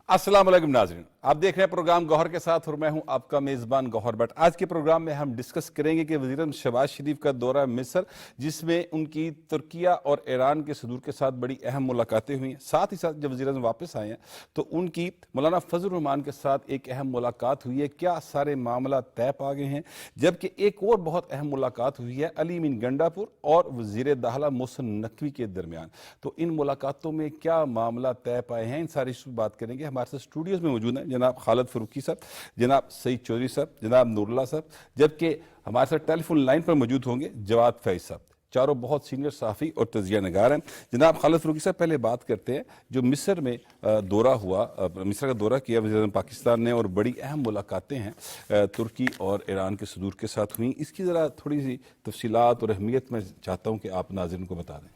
अस्सलाम वालेकुम नाज़रीन, आप देख रहे हैं प्रोग्राम गौहर के साथ और मैं हूं आपका मेज़बान गौहर भट्ट। आज के प्रोग्राम में हम डिस्कस करेंगे कि वज़ीर-ए-आज़म शहबाज शरीफ का दौरा मिस्र, जिसमें उनकी तुर्किया और ईरान के सदूर के साथ बड़ी अहम मुलाकातें हुई हैं। साथ ही साथ जब वज़ीर-ए-आज़म वापस आए हैं तो उनकी मौलाना फजल रहमान के साथ एक अहम मुलाकात हुई है। क्या सारे मामला तय पा गए हैं? जबकि एक और बहुत अहम मुलाकात हुई है अली मीन गंडापुर और वज़ीर दाखिला मोहसिन नकवी के दरमियान। तो इन मुलाकातों में क्या मामला तय पाए हैं, इन सारी बात करेंगे। हमारे साथ स्टूडियोज में मौजूद हैं जनाब खालिद फरूकी साहब, जनाब सईद चौधरी साहब, जनाब नूरुल्लाह साहब, जबकि हमारे साथ टेलीफोन लाइन पर मौजूद होंगे जवाद फैज साहब। चारों बहुत सीनियर सहाफ़ी और तजिया नगार हैं। जनाब खालिद फरूकी साहब, पहले बात करते हैं जो मिस्र में दौरा हुआ, मिस्र का दौरा किया वज़ीर-ए-आज़म पाकिस्तान ने और बड़ी अहम मुलाकातें हैं तुर्की और ईरान के सदूर के साथ हुई। इसकी ज़रा थोड़ी सी तफसीलात और अहमियत मैं चाहता हूँ कि आप नाज़रीन को बता दें।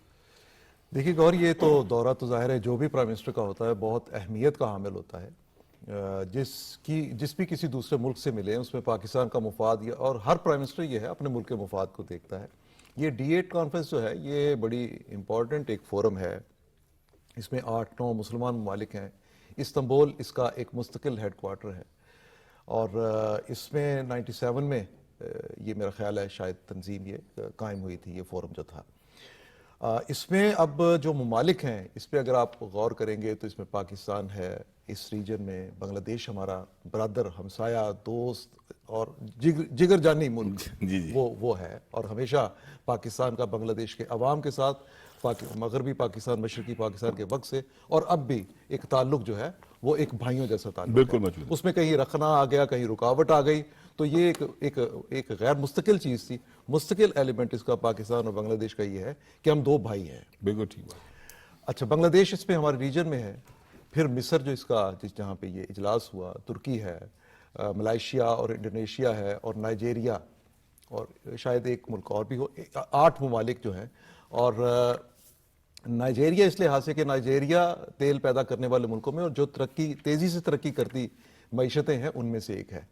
देखिए गौर, ये तो दौरा तो ज़ाहिर है जो भी प्राइम मिनिस्टर का होता है बहुत अहमियत का हामिल होता है। जिस भी किसी दूसरे मुल्क से मिले उसमें पाकिस्तान का मुफाद और हर प्राइम मिनिस्टर ये है अपने मुल्क के मुफाद को देखता है। ये D8 कॉन्फ्रेंस जो है ये बड़ी इम्पॉर्टेंट एक फोरम है। इसमें 8-9 मुसलमान ममालिक हैं। इस्तांबुल इसका एक मुस्तकिल हेड क्वार्टर है और इसमें 97 में ये मेरा ख्याल है शायद तंजीम ये कायम हुई थी, ये फोरम जो था। इसमें अब जो ममालिक हैं इस पर अगर आप गौर करेंगे तो इसमें पाकिस्तान है, इस रीजन में बांग्लादेश हमारा बरादर, हमसाया, दोस्त और जिगर जानी मुल्क जी। वो है। और हमेशा पाकिस्तान का बांग्लादेश के अवाम के साथ मगरबी पाकिस्तान, मशरकी पाकिस्तान के वक्त से और अब भी एक ताल्लुक जो है वो एक भाइयों जैसा ताल्लुक बिल्कुल है। मौजूद है। उसमें कहीं रखना आ गया, कहीं रुकावट आ गई, तो ये एक गैर मुस्तकिल चीज़ थी। मुस्तकिल एलिमेंट इसका पाकिस्तान और बांग्लादेश का ये है कि हम दो भाई हैं। बिल्कुल ठीक बात। अच्छा, बांग्लादेश इसमें हमारे रीजन में है। फिर मिस्र जो जहाँ पे ये इजलास हुआ, तुर्की है, मलेशिया और इंडोनेशिया है और नाइजेरिया और शायद एक मुल्क और भी हो, 8 ममालिक जो हैं। और नाइजेरिया इस लिहाज से कि नाइजेरिया तेल पैदा करने वाले मुल्कों में और जो तेज़ी से तरक्की करती मईशतें हैं उनमें से एक है।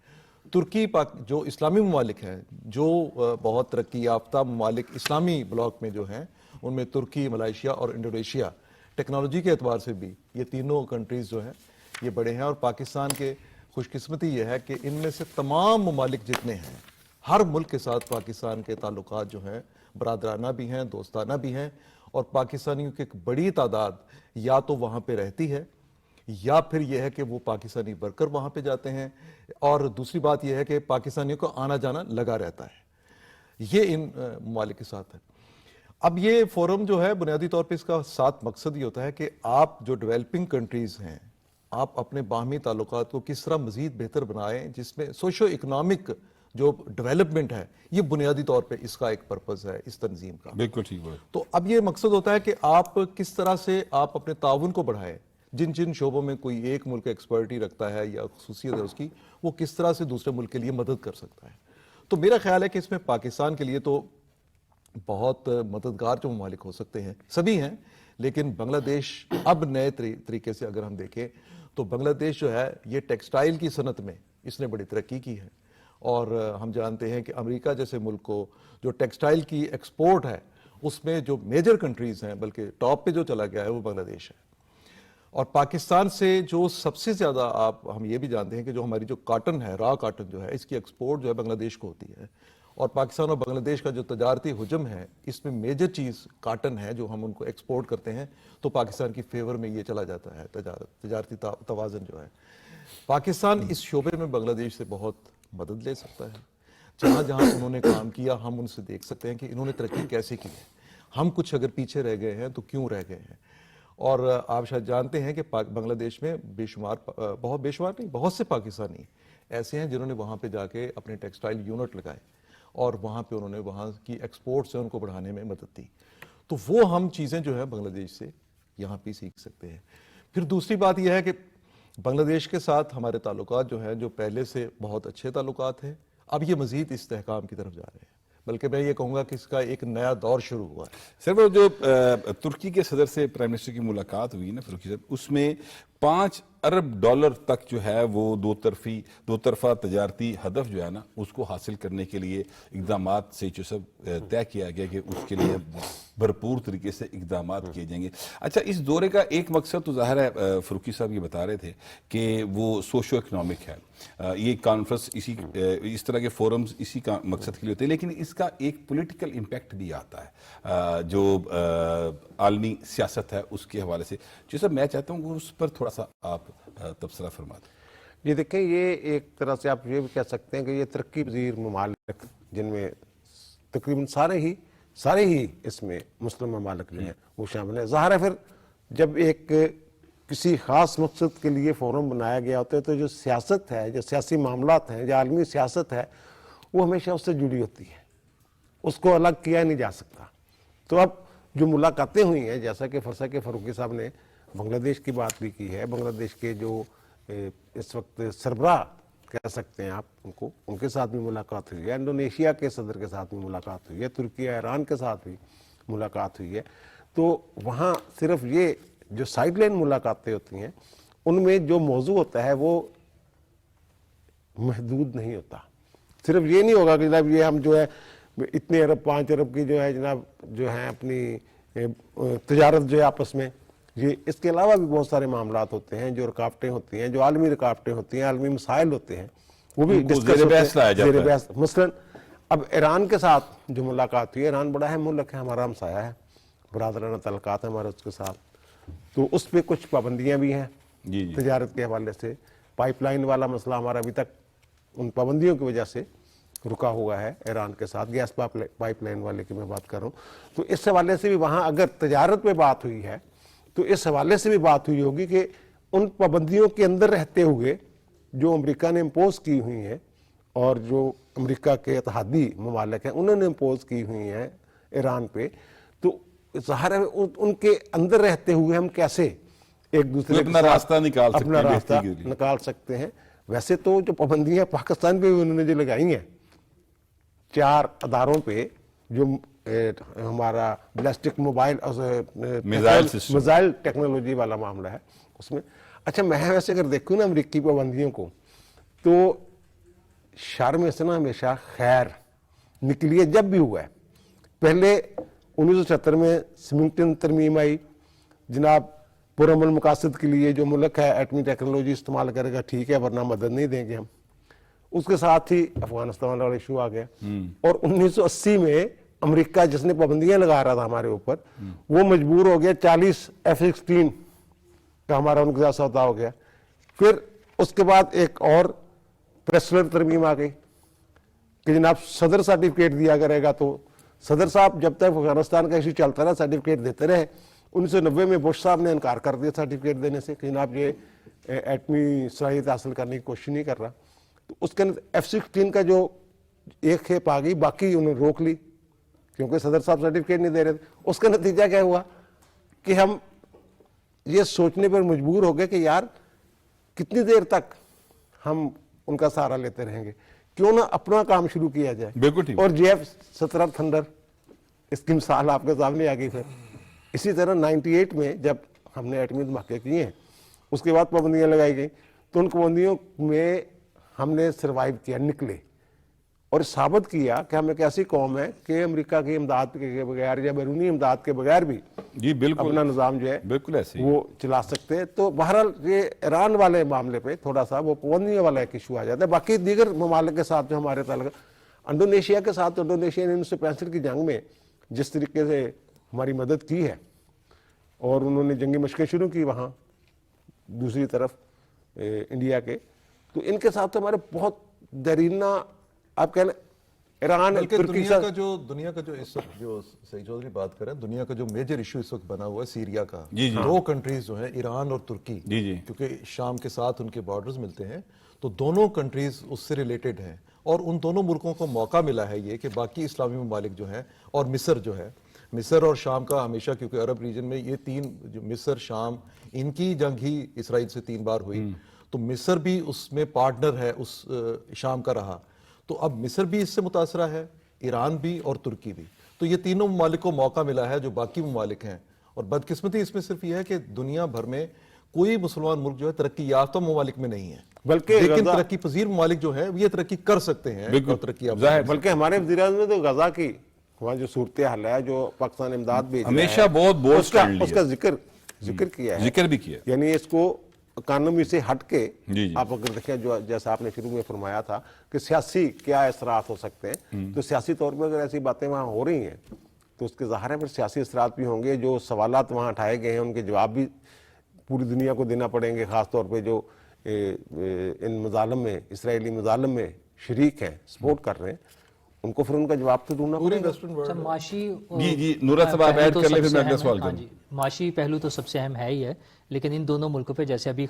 तुर्की जो इस्लामी ममालिक हैं, जो बहुत तरक्की याफ्ता ममालिक इस्लामी ब्लॉक में जो हैं, उनमें तुर्की, मलेशिया और इंडोनेशिया टेक्नोलॉजी के एतबार से भी ये तीनों कंट्रीज़ जो हैं ये बड़े हैं। और पाकिस्तान के खुशकिस्मती ये है कि इनमें से तमाम ममालिक जितने हैं, हर मुल्क के साथ पाकिस्तान के ताल्लुकात जो हैं बरादराना भी हैं, दोस्ताना भी हैं। और पाकिस्तानियों की एक बड़ी तादाद या तो वहाँ पे रहती है या फिर यह है कि वो पाकिस्तानी वर्कर वहाँ पे जाते हैं। और दूसरी बात यह है कि पाकिस्तानियों को आना जाना लगा रहता है। ये इन ममालिक के साथ है। अब ये फोरम जो है बुनियादी तौर पे इसका साथ मकसद ये होता है कि आप जो डेवलपिंग कंट्रीज़ हैं, आप अपने बाहमी ताल्लुकात को किस तरह मज़ीद बेहतर बनाएं, जिसमें सोशो इकनॉमिक जो डेवलपमेंट है ये बुनियादी तौर पे इसका एक पर्पज़ है इस तंजीम का। बिल्कुल ठीक बात। तो अब ये मकसद होता है कि आप किस तरह से आप अपने ताउन को बढ़ाएं। जिन जिन शोबों में कोई एक मुल्क एक्सपर्टी रखता है या खसूसियत है उसकी, वो किस तरह से दूसरे मुल्क के लिए मदद कर सकता है। तो मेरा ख्याल है कि इसमें पाकिस्तान के लिए तो बहुत मददगार जो ममालिक हो सकते हैं सभी हैं, लेकिन बांग्लादेश अब नए तरीके से अगर हम देखें तो बांग्लादेश जो है ये टेक्सटाइल की सनत में इसने बड़ी तरक्की की है। और हम जानते हैं कि अमेरिका जैसे मुल्क को जो टेक्सटाइल की एक्सपोर्ट है उसमें जो मेजर कंट्रीज़ हैं, बल्कि टॉप पे जो चला गया है वो बांग्लादेश है। और पाकिस्तान से जो सबसे ज़्यादा हम ये भी जानते हैं कि जो हमारी जो कॉटन है, रॉ कॉटन जो है, इसकी एक्सपोर्ट जो है बांग्लादेश को होती है। और पाकिस्तान और बांग्लादेश का जो तजारती हुजम है इसमें मेजर चीज़ कॉटन है जो हम उनको एक्सपोर्ट करते हैं, तो पाकिस्तान की फेवर में ये चला जाता है तजारती तवाज़न जो है। पाकिस्तान इस शोबे में बांग्लादेश से बहुत मदद ले सकता है। जहाँ जहाँ उन्होंने काम किया हम उनसे देख सकते हैं कि इन्होंने तरक्की कैसे की है, हम कुछ अगर पीछे रह गए हैं तो क्यों रह गए हैं। और आप शायद जानते हैं कि बांग्लादेश में बहुत से पाकिस्तानी ऐसे हैं जिन्होंने वहाँ पे जाके अपने टेक्सटाइल यूनिट लगाए और वहाँ पे उन्होंने वहाँ की एक्सपोर्ट से उनको बढ़ाने में मदद दी। तो वो हम चीज़ें जो है बांग्लादेश से यहाँ पे सीख सकते हैं। फिर दूसरी बात यह है कि बांग्लादेश के साथ हमारे ताल्लुकात जो हैं, जो पहले से बहुत अच्छे ताल्लुकात हैं, अब ये मज़ीद इस्तेहकाम की तरफ जा रहे हैं। बल्कि मैं ये कहूँगा कि इसका एक नया दौर शुरू हुआ है। सर, वो जो तुर्की के सदर से प्राइम मिनिस्टर की मुलाकात हुई ना फरूकी साहब, उसमें 5 अरब डॉलर तक जो है वो दो तरफा तजारती हदफ जो है ना उसको हासिल करने के लिए इकदामात से जो सब तय किया गया कि उसके लिए भरपूर तरीके से इकदामात किए जाएंगे। अच्छा, इस दौरे का एक मकसद तो ज़ाहिर है फरूकी साहब ये बता रहे थे कि वो सोशो इकनॉमिक है, ये कॉन्फ्रेंस इस तरह के फोरम्स इसी का मकसद के लिए होते हैं, लेकिन इसका एक पॉलिटिकल इम्पैक्ट भी आता है जो आलमी सियासत है उसके हवाले से। जैसा मैं चाहता हूँ उस पर थोड़ा सा आप तबसरा फरमा दें। ये देखें, ये एक तरह से आप ये भी कह सकते हैं कि ये तरक्की पजीर ममालिक जिनमें तकरीबन सारे ही इसमें मुस्लिम ममालिक जो हैं वो शामिल हैं। ज़ाहिर है फिर जब एक किसी ख़ास मकसद के लिए फ़ोरम बनाया गया होता है तो जो सियासत है, जो सियासी मामलात हैं, जो आलमी सियासत है, वो हमेशा उससे जुड़ी होती है, उसको अलग किया नहीं जा सकता। तो अब जो मुलाकातें हुई हैं, जैसा कि फरूकी साहब ने बांग्लादेश की बात भी की है, बांग्लादेश के जो इस वक्त सरबराह कह सकते हैं आप उनको, उनके साथ भी मुलाकात हुई है, इंडोनेशिया के सदर के साथ भी मुलाकात हुई है, तुर्की ईरान के साथ भी मुलाकात हुई है। तो वहाँ सिर्फ ये जो साइडलाइन मुलाकातें होती हैं उनमें जो मौजू होता है वो महदूद नहीं होता। सिर्फ ये नहीं होगा कि जनाब ये हम जो है इतने अरब 5 अरब की जो है जनाब जो है अपनी तजारत जो है आपस में, ये इसके अलावा भी बहुत सारे मामलात होते हैं, जो रुकावटें होती हैं, जो आलमी रुकावटें होती हैं, आलमी मसाइल होते हैं, वो भी डिस्कस होते हैं। मसलन अब ईरान के साथ जो मुलाकात हुई, ईरान बड़ा अहम मुल्क है, हमारा हमसाया है, बरादराना तल्लुकात है हमारे उसके साथ, तो उस पर कुछ पाबंदियाँ भी हैं तजारत के हवाले से। पाइपलाइन वाला मसला हमारा अभी तक उन पाबंदियों की वजह से रुका हुआ है ईरान के साथ, गैस पाइपलाइन वाले की मैं बात कर रहा हूँ। तो इस हवाले से भी वहाँ अगर तजारत पे बात हुई है तो इस हवाले से भी बात हुई होगी कि उन पाबंदियों के अंदर रहते हुए जो अमेरिका ने इम्पोज की हुई हैं और जो अमेरिका के इत्तेहादी ममालिक हैं उन्होंने इम्पोज की हुई हैं ईरान पे, तो ज़ाहिर है उनके अंदर रहते हुए हम कैसे एक दूसरे अपना रास्ता निकाल सकते हैं। वैसे तो जो पाबंदियाँ पाकिस्तान पे भी उन्होंने जो लगाई हैं 4 अदारों पे, जो हमारा बैलिस्टिक मिसाइल टेक्नोलॉजी वाला मामला है उसमें। अच्छा, मैं वैसे अगर देखूँ ना अमेरिकी पाबंदियों को तो शर्म से ना हमेशा खैर निकली है जब भी हुआ है। पहले 1976 में स्मिंगटन तरमीम आई, जनाब पुरअमन मकासद के लिए जो मुल्क है एटमी टेक्नोलॉजी इस्तेमाल करेगा ठीक है, वरना मदद नहीं देंगे हम। उसके साथ ही अफगानिस्तान वाला इशू आ गया और 1980 में अमेरिका जिसने पाबंदियां लगा रहा था हमारे ऊपर, वो मजबूर हो गया, 40 F-16 का हमारा उनके साथ सौदा हो गया। फिर उसके बाद एक और प्रेसलर तरमीम आ गई कि जनाब सदर सर्टिफिकेट दिया करेगा, तो सदर साहब जब तक अफगानिस्तान का इशू चलता रहा सर्टिफिकेट देते रहे। 1990 में बुश साहब ने इनकार कर दिया सर्टिफिकेट देने से कि जनाब ये एटमी सलाहियत हासिल करने की कोशिश नहीं कर रहा। तो उसके अंदर F-16 का जो एक खेप आ गई, बाकी उन्होंने रोक ली क्योंकि सदर साहब सर्टिफिकेट नहीं दे रहे थे। उसका नतीजा क्या हुआ कि हम ये सोचने पर मजबूर हो गए कि यार कितनी देर तक हम उनका सहारा लेते रहेंगे, क्यों ना अपना काम शुरू किया जाए। और JF-17 थंडर इसकी मिसाल आपके सामने आ गई। फिर इसी तरह 98 में जब हमने एटमी धमाके किए हैं उसके बाद पाबंदियां लगाई गई, तो उन पाबंदियों में हमने सर्वाइव किया, निकले और साबित किया कि हम एक ऐसी कौम है कि अमेरिका की इमदाद के बगैर या बैरूनी इमदाद के बगैर भी जी बिल्कुल अपना निज़ाम जो है बिल्कुल ऐसे वो चला सकते हैं। तो बहरहाल ये ईरान वाले मामले पे थोड़ा सा वो पाबंदियों वाला एक इशू आ जाता है। बाकी दीगर ममालिक के साथ जो हमारे ताल्लुक, इंडोनेशिया के साथ, इंडोनेशिया ने 1965 की जंग में जिस तरीके से हमारी मदद की है और उन्होंने जंगी मशक़ें शुरू की वहाँ दूसरी तरफ इंडिया के, तो इनके साथ तो हमारे बहुत दरीना आप कह लें ईरान दुनिया का जो इस वक्त जो सईद चौधरी बात कर रहे हैं, दुनिया का जो मेजर इशू इस वक्त बना हुआ है सीरिया का। दो कंट्रीज जो है ईरान और तुर्की, क्योंकि शाम के साथ उनके बॉर्डर्स मिलते हैं, तो दोनों कंट्रीज उससे रिलेटेड हैं और उन दोनों मुल्कों को मौका मिला है ये कि बाकी इस्लामी ममालिक जो है और मिस्र जो है, मिस्र और शाम का हमेशा, क्योंकि अरब रीजन में ये 3 जो मिस्र शाम इनकी जंग ही इसराइल से 3 बार हुई, तो मिस्र भी उसमें पार्टनर है उस शाम का रहा। तो अब मिस्र भी इससे मुतासरा है, ईरान भी और तुर्की भी। तो ये तीनों ममालिक को मौका मिला है जो बाकी ममालिक हैं। और बदकिस्मती इसमें सिर्फ यह है कि दुनिया भर में कोई मुसलमान मुल्क जो है तरक्की याफ्ता ममालिक में नहीं है, लेकिन तरक्की पजीर ममालिक जो है ये तरक्की कर सकते हैं। बल्कि हमारे वज़ीर-ए-आज़म ने तो गजा की وہاں جو صورتحال ہے جو پاکستان امداد بھیج رہا ہے ہمیشہ بہت بولڈ اس کا اسٹینڈ اس کا ذکر کیا ہے، ذکر بھی کیا یعنی اس کو اکانومی سے ہٹ کے جی جی آپ اگر دیکھیں جو جیسا آپ نے شروع میں فرمایا تھا کہ سیاسی کیا اثرات ہو سکتے ہیں، تو سیاسی طور پہ اگر ایسی باتیں وہاں ہو رہی ہیں تو اس کے ظاہر ہے پھر سیاسی اثرات بھی ہوں گے. جو سوالات وہاں اٹھائے گئے ہیں ان کے جواب بھی پوری دنیا کو دینا پڑیں گے، خاص طور پہ جو ان مظالم میں، اسرائیلی مظالم میں شریک ہیں، سپورٹ کر رہے ہیں، ان کو پھر ان کا جواب تو ڈھونڈنا پوری پڑے گا. ویسٹرن ورلڈ معاشی جی نورا صاحب آپ ایڈ کر لیں پھر میں اگلا سوال ہاں کروں. جی، معاشی پہلو تو سب سے اہم ہے ہی ہے، لیکن ان دونوں ملکوں پہ جیسے ابھی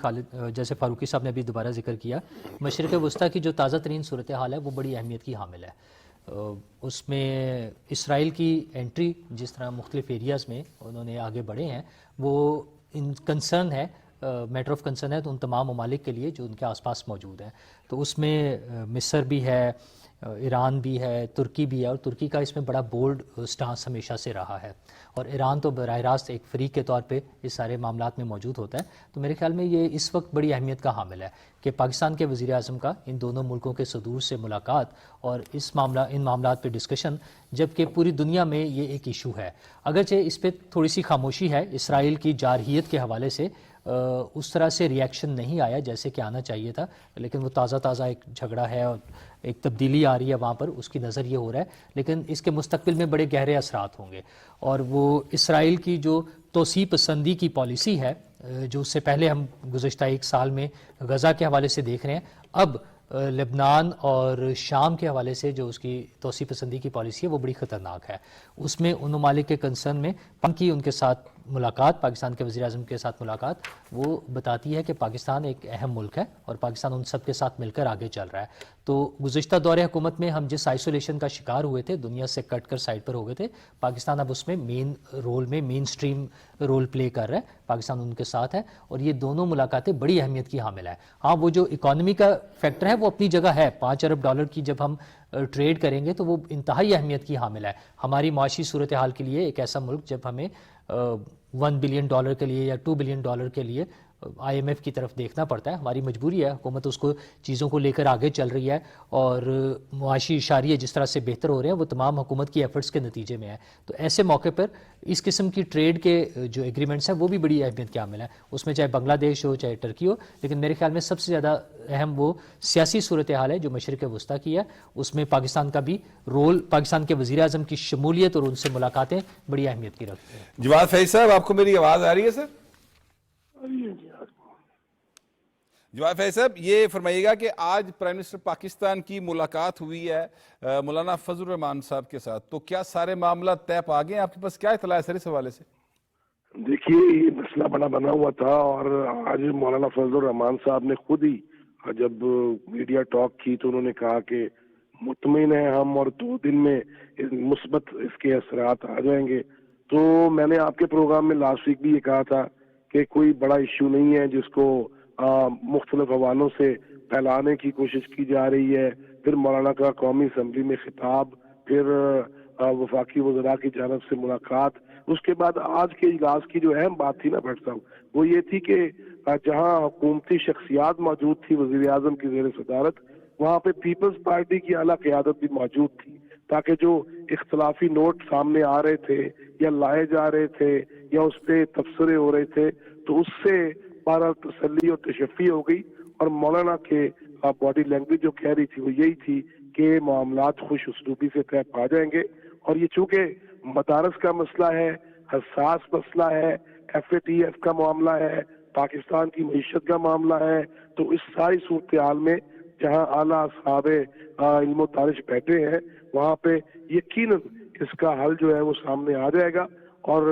جیسے فاروقی صاحب نے ابھی دوبارہ ذکر کیا، مشرق وسطیٰ کی جو تازہ ترین صورتحال ہے وہ بڑی اہمیت کی حامل ہے. اس میں اسرائیل کی انٹری جس طرح مختلف ایریاز میں انہوں نے آگے بڑھے ہیں، وہ ان کنسرن ہے، میٹر آف کنسرن ہے تو ان تمام ممالک کے لیے جو ان کے آس پاس موجود ہیں. تو اس میں مصر بھی ہے، ایران بھی ہے، ترکی بھی ہے، اور ترکی کا اس میں بڑا بولڈ سٹانس ہمیشہ سے رہا ہے، اور ایران تو براہ راست ایک فریق کے طور پہ اس سارے معاملات میں موجود ہوتا ہے. تو میرے خیال میں یہ اس وقت بڑی اہمیت کا حامل ہے کہ پاکستان کے وزیر اعظم کا ان دونوں ملکوں کے صدور سے ملاقات اور ان معاملات پہ ڈسکشن، جبکہ پوری دنیا میں یہ ایک ایشو ہے. اگرچہ اس پہ تھوڑی سی خاموشی ہے، اسرائیل کی جارحیت کے حوالے سے اس طرح سے ریاکشن نہیں آیا جیسے کہ آنا چاہیے تھا، لیکن وہ تازہ ایک جھگڑا ہے اور ایک تبدیلی آ رہی ہے وہاں پر، اس کی نظر یہ ہو رہا ہے. لیکن اس کے مستقبل میں بڑے گہرے اثرات ہوں گے، اور وہ اسرائیل کی جو توسیع پسندی کی پالیسی ہے جو اس سے پہلے ہم گزشتہ ایک سال میں غزہ کے حوالے سے دیکھ رہے ہیں، اب لبنان اور شام کے حوالے سے جو اس کی توسیع پسندی کی پالیسی ہے وہ بڑی خطرناک ہے. اس میں ان ممالک کے کنسرن میں ان کے ساتھ ملاقات، پاکستان کے وزیر اعظم کے ساتھ ملاقات، وہ بتاتی ہے کہ پاکستان ایک اہم ملک ہے اور پاکستان ان سب کے ساتھ مل کر آگے چل رہا ہے. تو گزشتہ دور حکومت میں ہم جس آئسولیشن کا شکار ہوئے تھے، دنیا سے کٹ کر سائڈ پر ہو گئے تھے، پاکستان اب اس میں مین سٹریم رول پلے کر رہا ہے، پاکستان ان کے ساتھ ہے، اور یہ دونوں ملاقاتیں بڑی اہمیت کی حامل ہے. ہاں وہ جو اکانومی کا فیکٹر ہے وہ اپنی جگہ ہے، $5 ارب کی جب ہم ٹریڈ کریں گے تو وہ انتہائی اہمیت کی حامل ہے. ہماری معاشی صورتحال کے لیے ایک ایسا ملک جب ہمیں $1 بلین کے لیے یا $2 بلین کے لیے IMF کی طرف دیکھنا پڑتا ہے، ہماری مجبوری ہے، حکومت اس کو چیزوں کو لے کر آگے چل رہی ہے، اور معاشی اشاریے جس طرح سے بہتر ہو رہے ہیں وہ تمام حکومت کی ایفرٹس کے نتیجے میں ہے. تو ایسے موقع پر اس قسم کی ٹریڈ کے جو ایگریمنٹس ہیں وہ بھی بڑی اہمیت کے حامل ہیں، اس میں چاہے بنگلہ دیش ہو چاہے ٹرکی ہو. لیکن میرے خیال میں سب سے زیادہ اہم وہ سیاسی صورتحال ہے جو مشرق وسطیٰ کی ہے، اس میں پاکستان کا بھی رول، پاکستان کے وزیر اعظم کی شمولیت اور ان سے ملاقاتیں بڑی اہمیت کی رکھتی ہیں. جواد فیض صاحب آپ کو میری آواز آ رہی ہے؟ سر جواد فیض صاحب یہ فرمائیے گا کہ آج پرائم منسٹر پاکستان کی ملاقات ہوئی ہے مولانا فضل الرحمان صاحب کے ساتھ، تو کیا سارے معاملات طے پا گئے ہیں؟ آپ کے پاس کیا اطلاع ہے سر اس حوالے سے؟ دیکھیے یہ مسئلہ بڑا بنا ہوا تھا، اور آج مولانا فضل الرحمان صاحب نے خود ہی جب میڈیا ٹاک کی تو انہوں نے کہا کہ مطمئن ہیں ہم اور 2 دن میں مثبت اس کے اثرات آ جائیں گے. تو میں نے آپ کے پروگرام میں لاسٹ ویک بھی یہ کہا تھا کہ کوئی بڑا ایشو نہیں ہے جس کو مختلف حوالوں سے پھیلانے کی کوشش کی جا رہی ہے. پھر مولانا کا قومی اسمبلی میں خطاب، پھر وفاقی وزراء کی جانب سے ملاقات، اس کے بعد آج کے اجلاس کی جو اہم بات تھی نا بھٹ صاحب وہ یہ تھی کہ جہاں حکومتی شخصیات موجود تھی وزیر اعظم کی زیر صدارت، وہاں پہ پیپلز پارٹی کی اعلیٰ قیادت بھی موجود تھی، تاکہ جو اختلافی نوٹ سامنے آ رہے تھے یا لائے جا رہے تھے یا اس پہ تبصرے ہو رہے تھے تو اس سے بہرحال تسلی اور تشفی ہو گئی. اور مولانا کے باڈی لینگویج جو کہہ رہی تھی وہ یہی تھی کہ معاملات خوش اسلوبی سے طے پا جائیں گے. اور یہ چونکہ مدارس کا مسئلہ ہے، حساس مسئلہ ہے، FATF کا معاملہ ہے، پاکستان کی معیشت کا معاملہ ہے، تو اس ساری صورتحال میں جہاں اعلیٰ اصحاب علم و دانش بیٹھے ہیں وہاں پہ یقیناً اس کا حل جو ہے وہ سامنے آ جائے گا، اور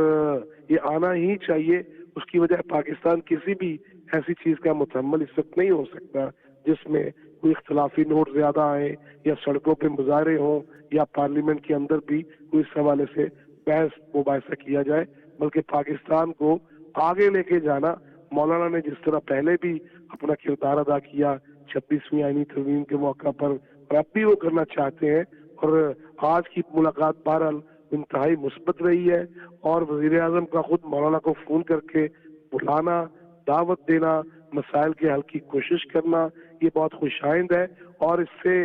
یہ آنا ہی چاہیے. اس کی وجہ پاکستان کسی بھی ایسی چیز کا متحمل اس وقت نہیں ہو سکتا جس میں کوئی اختلافی نوٹ زیادہ آئے یا سڑکوں پہ مظاہرے ہوں یا پارلیمنٹ کے اندر بھی کوئی اس حوالے سے بحث مباحثہ کیا جائے. بلکہ پاکستان کو آگے لے کے جانا، مولانا نے جس طرح پہلے بھی اپنا کردار ادا کیا 26ویں آئینی ترمیم کے موقع پر، اور اب بھی وہ کرنا چاہتے ہیں. اور آج کی ملاقات بہرحال انتہائی مثبت رہی ہے، اور وزیر اعظم کا خود مولانا کو فون کر کے بلانا، دعوت دینا، مسائل کے حل کی کوشش کرنا، یہ بہت خوش آئند ہے. اور اس سے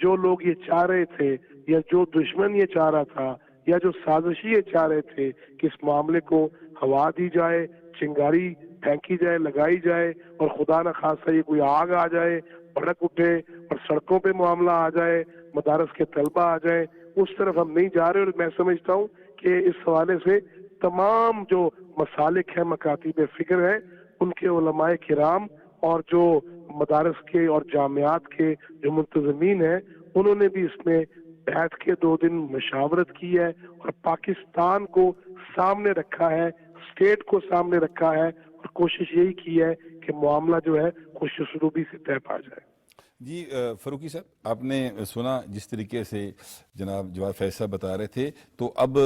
جو لوگ یہ چاہ رہے تھے یا جو دشمن یہ چاہ رہا تھا या जो साजिशी ये चाह रहे थे कि इस मामले को हवा दी जाए, चिंगारी फेंकी जाए, लगाई जाए और खुदा न खास्ता ये कोई आग आ जाए, भड़क उठे और सड़कों पे मामला आ जाए, मदारस के तलबा आ जाए, उस तरफ हम नहीं जा रहे। और मैं समझता हूँ कि इस हवाले से तमाम जो मसालिक है, मकातीब फिक्र है, उनके उलमाए किराम और जो मदारस के और जामियात के जो मुंतज़मीन हैं, उन्होंने भी इसमें बैठ के 2 दिन मशावरत की है और पाकिस्तान को सामने रखा है, स्टेट को सामने रखा है और कोशिश यही की है कि मामला जो है खुश उसलूबी से तय पा जाए। जी फरूकी साहब, आपने सुना जिस तरीके से जनाब जवाद फैज साहब बता रहे थे, तो अब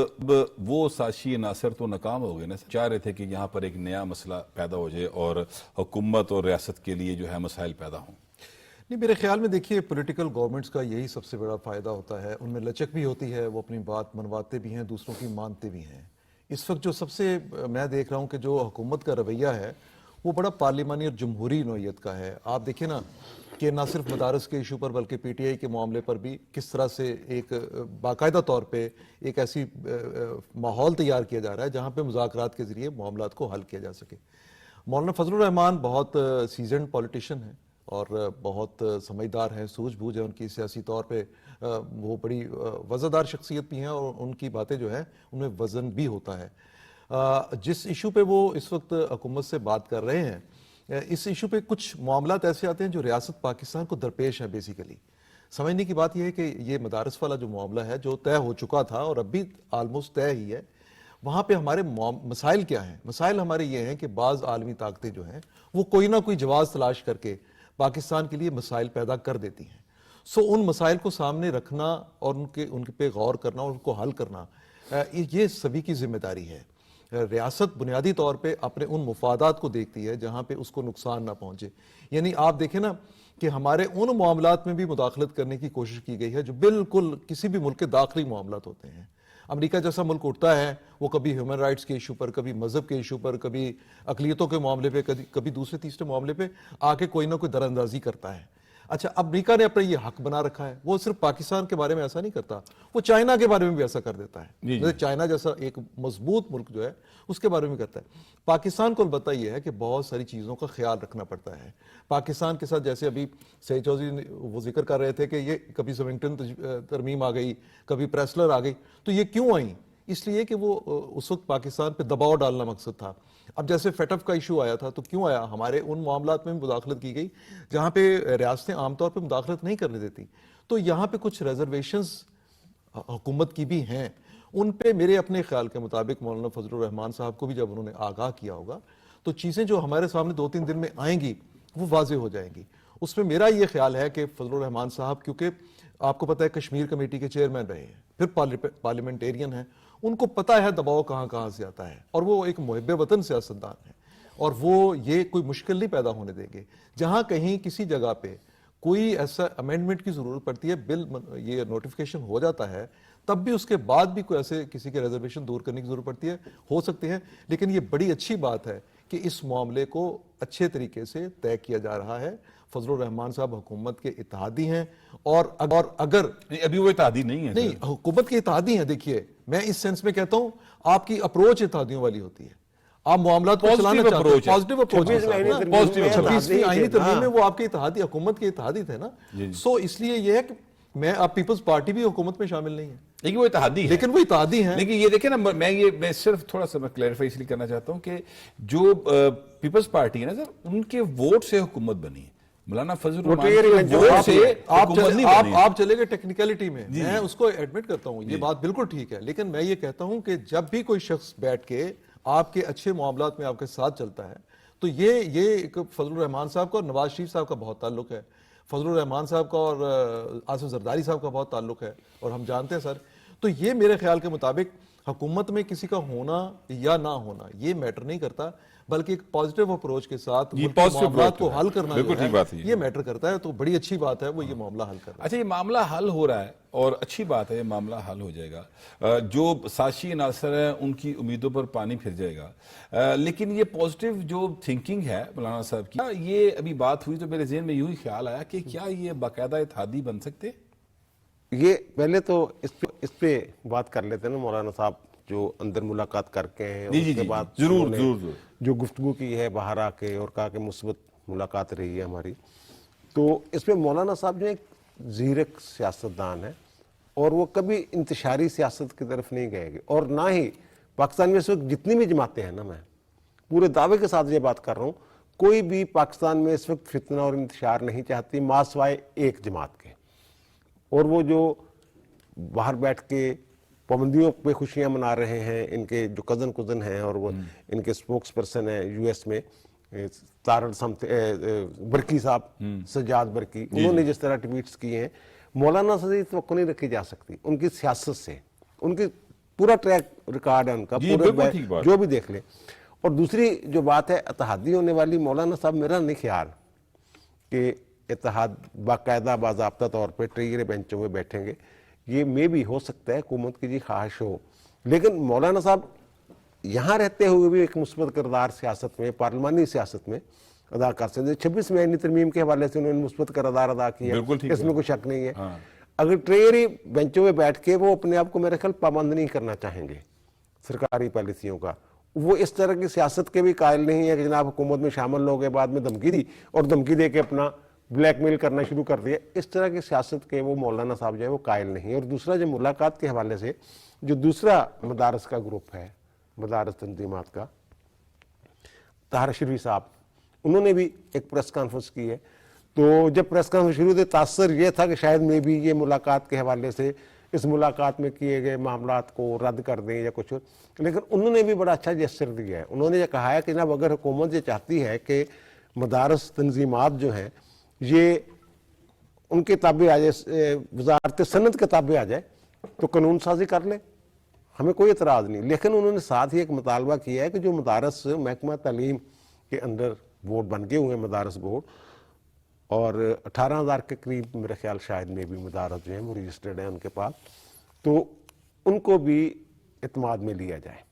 वो साजिशी नासर तो नाकाम हो गए ना। चाह रहे थे कि यहाँ पर एक नया मसला पैदा हो जाए और हुकूमत और रियासत के लिए जो है मसाइल पैदा हों। नहीं, मेरे ख्याल में देखिए पॉलिटिकल गवर्नमेंट्स का यही सबसे बड़ा फ़ायदा होता है, उनमें लचक भी होती है, वो अपनी बात मनवाते भी हैं, दूसरों की मानते भी हैं। इस वक्त जो सबसे मैं देख रहा हूँ कि जो हुकूमत का रवैया है वो बड़ा पार्लिमानी और जमहूरी नौइयत का है। आप देखिए ना कि ना सिर्फ मदारस के इशू पर बल्कि पीटीआई के मामले पर भी किस तरह से एक बाकायदा तौर पे एक ऐसी माहौल तैयार किया जा रहा है जहाँ पे मुज़ाकरात के ज़रिए मामलात को हल किया जा सके। मौलाना फजलुर रहमान बहुत सीजनड पॉलिटिशियन हैं और बहुत समझदार हैं, सूझबूझ है उनकी सियासी तौर पे, वो बड़ी वज़नदार शख्सियत भी हैं और उनकी बातें जो है उनमें वज़न भी होता है। जिस इशू पे वो इस वक्त हुकूमत से बात कर रहे हैं, इस इशू पे कुछ मामलात ऐसे आते हैं जो रियासत पाकिस्तान को दरपेश है। बेसिकली समझने की बात यह है कि ये मदारस वाला जो मामला है जो तय हो चुका था और अब भी आलमोस्ट तय ही है, वहाँ पे हमारे मसाइल क्या हैं? मसाइल हमारे ये हैं कि बाज़ आलमी ताकतें जो हैं वो कोई ना कोई जवाब तलाश करके पाकिस्तान के लिए मसाइल पैदा कर देती हैं। सो उन मसाइल को सामने रखना और उनके पे गौर करना और उनको हल करना, ये सभी की जिम्मेदारी है। रियासत बुनियादी तौर पे अपने उन मुफादात को देखती है जहाँ पे उसको नुकसान ना पहुँचे। यानी आप देखें ना कि हमारे उन मामलात में भी मुदाखलत करने की कोशिश की गई है जो बिल्कुल किसी भी मुल्क के दाखिली मामलात होते हैं। अमेरिका जैसा मुल्क उठता है वो कभी ह्यूमन राइट्स के इशू पर, कभी मजहब के इशू पर, कभी अकलियतों के मामले पे, कभी दूसरे तीसरे मामले पे आके कोई ना कोई दरअंदाजी करता है। अच्छा, अमेरिका ने अपना ये हक बना रखा है, वो सिर्फ पाकिस्तान के बारे में ऐसा नहीं करता, वो चाइना के बारे में भी ऐसा कर देता है। जैसे चाइना जैसा एक मजबूत मुल्क जो है उसके बारे में करता है। पाकिस्तान को अलबत्ता ये है कि बहुत सारी चीज़ों का ख्याल रखना पड़ता है। पाकिस्तान के साथ जैसे अभी सईद चौधरी वो जिक्र कर रहे थे कि ये कभी सविंगटन तरमीम आ गई, कभी प्रेसलर आ गई, तो ये क्यों आई? इसलिए कि वो उस वक्त पाकिस्तान पे दबाव डालना मकसद था। अब जैसे फेटफ का इशू आया था तो क्यों आया? हमारे उन मामलात में मुदाखलत की गई जहाँ पे रियासतें आमतौर पे मुदाखलत नहीं करने देती। तो यहाँ पे कुछ रिजर्वेशंस हुकूमत की भी हैं, उन पे मेरे अपने ख्याल के मुताबिक मौलाना फजलुर रहमान साहब को भी जब उन्होंने आगाह किया होगा तो चीज़ें जो हमारे सामने 2-3 दिन में आएंगी वो वाजे हो जाएंगी। उसमें मेरा ये ख्याल है कि फजलुर रहमान साहब, क्योंकि आपको पता है कश्मीर कमेटी के चेयरमैन रहे हैं, फिर पार्लियामेंटेरियन हैं, उनको पता है दबाव कहाँ कहाँ से आता है और वो एक मुहिब वतन सियासतदान है और वो ये कोई मुश्किल नहीं पैदा होने देंगे। जहाँ कहीं किसी जगह पे कोई ऐसा अमेंडमेंट की ज़रूरत पड़ती है, बिल ये नोटिफिकेशन हो जाता है, तब भी उसके बाद भी कोई ऐसे किसी के रिजर्वेशन दूर करने की ज़रूरत पड़ती है, हो सकती है। लेकिन ये बड़ी अच्छी बात है कि इस मामले को अच्छे तरीके से तय किया जा रहा है। फजलुर रहमान साहब हुकूमत के इत्तेहादी हैं और अगर अभी वो इत्तेहादी नहीं है, नहीं हुकूमत के इत्तेहादी हैं। देखिए मैं इस सेंस में कहता हूं आपकी अप्रोच इत्तेहादियों वाली होती है, आप मामला को चलाना चाहते हैं, पॉजिटिव अप्रोच। 26वीं आईनी तरमीम में वो आपके इत्तेहादी, हुकूमत के इत्तेहादी थे ना। सो इसलिए ये है कि मैं, अब पीपल्स पार्टी भी हुकूमत में शामिल नहीं है, लेकिन वो इत्तेहादी है। लेकिन वो इत्तेहादी हैं। लेकिन ये देखें ना, मैं सिर्फ थोड़ा सा क्लैरिफाई इसलिए करना चाहता हूं कि जो पीपल्स पार्टी है ना सर, उनके वोट से हुकूमत बनी है। मौलाना फजलुर आप चले गए टेक्निकलिटी में, मैं उसको एडमिट करता हूं, ये बात बिल्कुल ठीक है। लेकिन मैं ये कहता हूं कि जब भी कोई शख्स बैठ के आपके अच्छे मामलात में आपके साथ चलता है तो ये एक फजलुर रहमान साहब का और नवाज शरीफ साहब का बहुत ताल्लुक है, फजलुर रहमान साहब का और आसिफ जरदारी साहब का बहुत ताल्लुक है और हम जानते हैं सर। तो ये मेरे ख्याल के मुताबिक हुकूमत में किसी का होना या ना होना ये मैटर नहीं करता, बल्कि एक पॉजिटिव अप्रोच के साथ मामलात को हल करना ये मैटर करता है। तो बड़ी अच्छी बात है वो ये मामला हल कर रहा है। अच्छा, ये मामला हल हो रहा है और अच्छी बात है, ये मामला हल हो जाएगा। जो साजिशी अनासर है उनकी उम्मीदों पर पानी फिर जाएगा। लेकिन ये पॉजिटिव जो थिंकिंग है मौलाना साहब की, ये अभी बात हुई तो मेरे ज़हन में यूं ही ख्याल आया कि क्या ये बाकायदा इत्तेहादी बन सकते? ये पहले तो इस पे बात कर लेते हैं ना मौलाना साहब, जो अंदर मुलाकात करके हैं और जी, जी, उसके जी, बाद जरूर, उन्होंने जरूर, जरूर। जो गुफ्तगू की है बाहर आके और कहा कि मुस्बत मुलाकात रही है हमारी, तो इसमें मौलाना साहब जो एक ज़ीरक सियासतदान है और वो कभी इंतशारी सियासत की तरफ नहीं गए, और ना ही पाकिस्तान में इस वक्त जितनी भी जमातें हैं ना, मैं पूरे दावे के साथ ये बात कर रहा हूँ, कोई भी पाकिस्तान में इस वक्त फितना और इंतशार नहीं चाहती मासवाए एक जमात के। और वो जो बाहर बैठ के पाबंदियों पे खुशियां मना रहे हैं, इनके जो कज़न हैं और वो इनके स्पोक्स पर्सन है यूएस में बरकी साहब, सज्जाद बरकी, उन्होंने जिस तरह ट्वीट्स किए हैं, मौलाना से तो नहीं रखी जा सकती उनकी सियासत से। उनकी पूरा ट्रैक रिकॉर्ड है उनका, जी, बिल्कुल ठीक बात। जो भी देख ले। और दूसरी जो बात है इत्तेहादी होने वाली, मौलाना साहब मेरा नहीं ख्याल कि इत्तेहाद बाकायदा बाज़ाब्ता तौर पर ट्रेजरी बेंचों में बैठेंगे। ये मे भी हो सकता है हुकूमत की जी ख्वाहिश हो, लेकिन मौलाना साहब यहाँ रहते हुए भी एक मुस्बत किरदार सियासत में, पार्लिमानी सियासत में अदा कर सकते। 26 में आईनी तरमीम के हवाले से उन्होंने मुस्बत किरदार अदा किया, बिल्कुल ठीक इसमें कोई शक नहीं है। हाँ। अगर ट्रेजरी बेंचों में बैठ के वो अपने आप को मेरे ख्याल पाबंद नहीं करना चाहेंगे सरकारी पॉलिसियों का, वो इस तरह की सियासत के भी कायल नहीं है कि जनाब हुकूमत में शामिल हो गए, बाद में धमकी दी और धमकी दे के अपना ब्लैकमेल करना शुरू कर दिया। इस तरह की सियासत के वो मौलाना साहब जो है वो कायल नहीं है। और दूसरा जो मुलाकात के हवाले से जो दूसरा मदारस का ग्रुप है, मदारस तंजीमात का, ताहिर अशरफी साहब, उन्होंने भी एक प्रेस कॉन्फ्रेंस की है। तो जब प्रेस कॉन्फ्रेंस शुरू हुई, तासर ये था कि शायद में भी ये मुलाकात के हवाले से इस मुलाकात में किए गए मामलात को रद्द कर दें या कुछ, लेकिन उन्होंने भी बड़ा अच्छा जेस्चर दिया है। उन्होंने ये कहा है कि जनाब अगर हुकूमत ये चाहती है कि मदारस तंजीमात जो हैं ये उनके ताबे आ जाए, वजारत सनत के ताबे आ जाए, तो कानून साजी कर ले, हमें कोई एतराज़ नहीं। लेकिन उन्होंने साथ ही एक मुतालबा किया है कि जो मदारस महकमा तालीम के अंदर बोर्ड बन गए हुए हैं, मदारस बोर्ड, और 18,000 के करीब मेरे ख्याल शायद में भी मदारस जो हैं वो रजिस्टर्ड हैं उनके पास, तो उनको भी इत्माद में लिया जाए।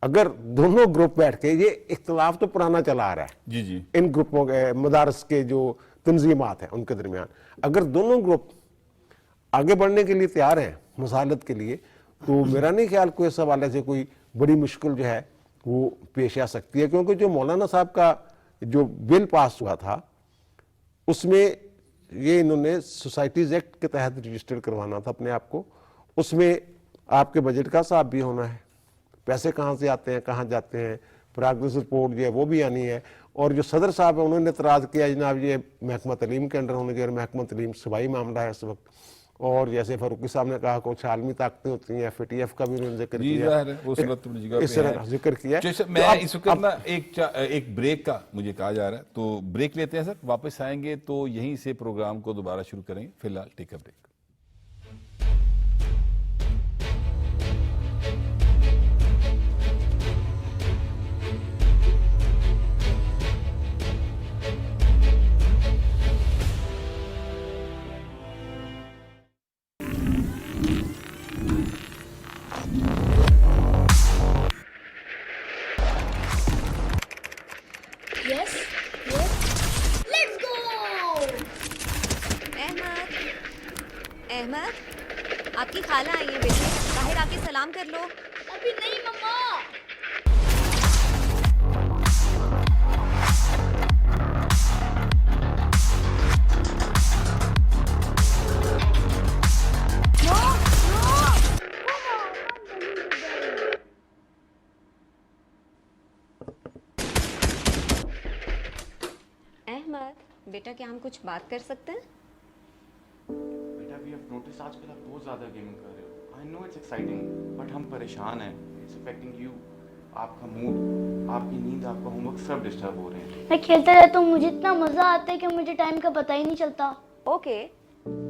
अगर दोनों ग्रुप बैठ के, ये इख्तलाफ तो पुराना चला आ रहा है जी जी, इन ग्रुपों के, मदारस के जो तंजीमात हैं उनके दरमियान, अगर दोनों ग्रुप आगे बढ़ने के लिए तैयार हैं मसालत के लिए, तो मेरा नहीं ख्याल कोई इस हवाले से कोई बड़ी मुश्किल जो है वो पेश आ सकती है। क्योंकि जो मौलाना साहब का जो बिल पास हुआ था उसमें ये इन्होंने सोसाइटीज़ एक्ट के तहत रजिस्टर करवाना था अपने आप को, उसमें आपके बजट का हिसाब भी होना है, पैसे कहाँ से आते हैं कहाँ जाते हैं, प्रोग्रेस रिपोर्ट जो है वो भी आनी है। और जो सदर साहब है उन्होंने एतराज़ किया जनाब ये महकमा तालीम के अंडर होने के, और महकमा तालीम सूबाई मामला है इस वक्त। और जैसे फारूकी साहब ने कहा कुछ आलमी ताकतें होती हैं, FATF का भी उन्होंने जिक्र जी किया, ज़ाहिर है, वो सूरत अपनी जगह इस पे तरह है। जिक्र किया। जैसे तो मैं अब- इस वक्त ना एक ब्रेक का मुझे कहा जा रहा है, तो ब्रेक लेते हैं सर, वापस आएंगे तो यहीं से प्रोग्राम को दोबारा शुरू करेंगे। फिलहाल take a break. Yes, yes. Let's go! Ahmed, Ahmed, आपकी खाला आई है बेटे, बाहर आके सलाम कर लो। अभी नहीं मम्मा। No, no. अहमद, बेटा क्या हम कुछ बात कर सकते हैं? बेटा वी हैव नोटिस आजकल आप बहुत ज़्यादा गेमिंग कर रहे हो। I know it's exciting but हम परेशान हैं। इट्स अफेक्टिंग यू, आपका मूड, आपकी नींद, आपका होमवर्क सब डिस्टर्ब हो रहे हैं। मैं खेलता रहता हूँ, मुझे इतना मजा आता है कि मुझे टाइम का पता ही नहीं चलता। ओके,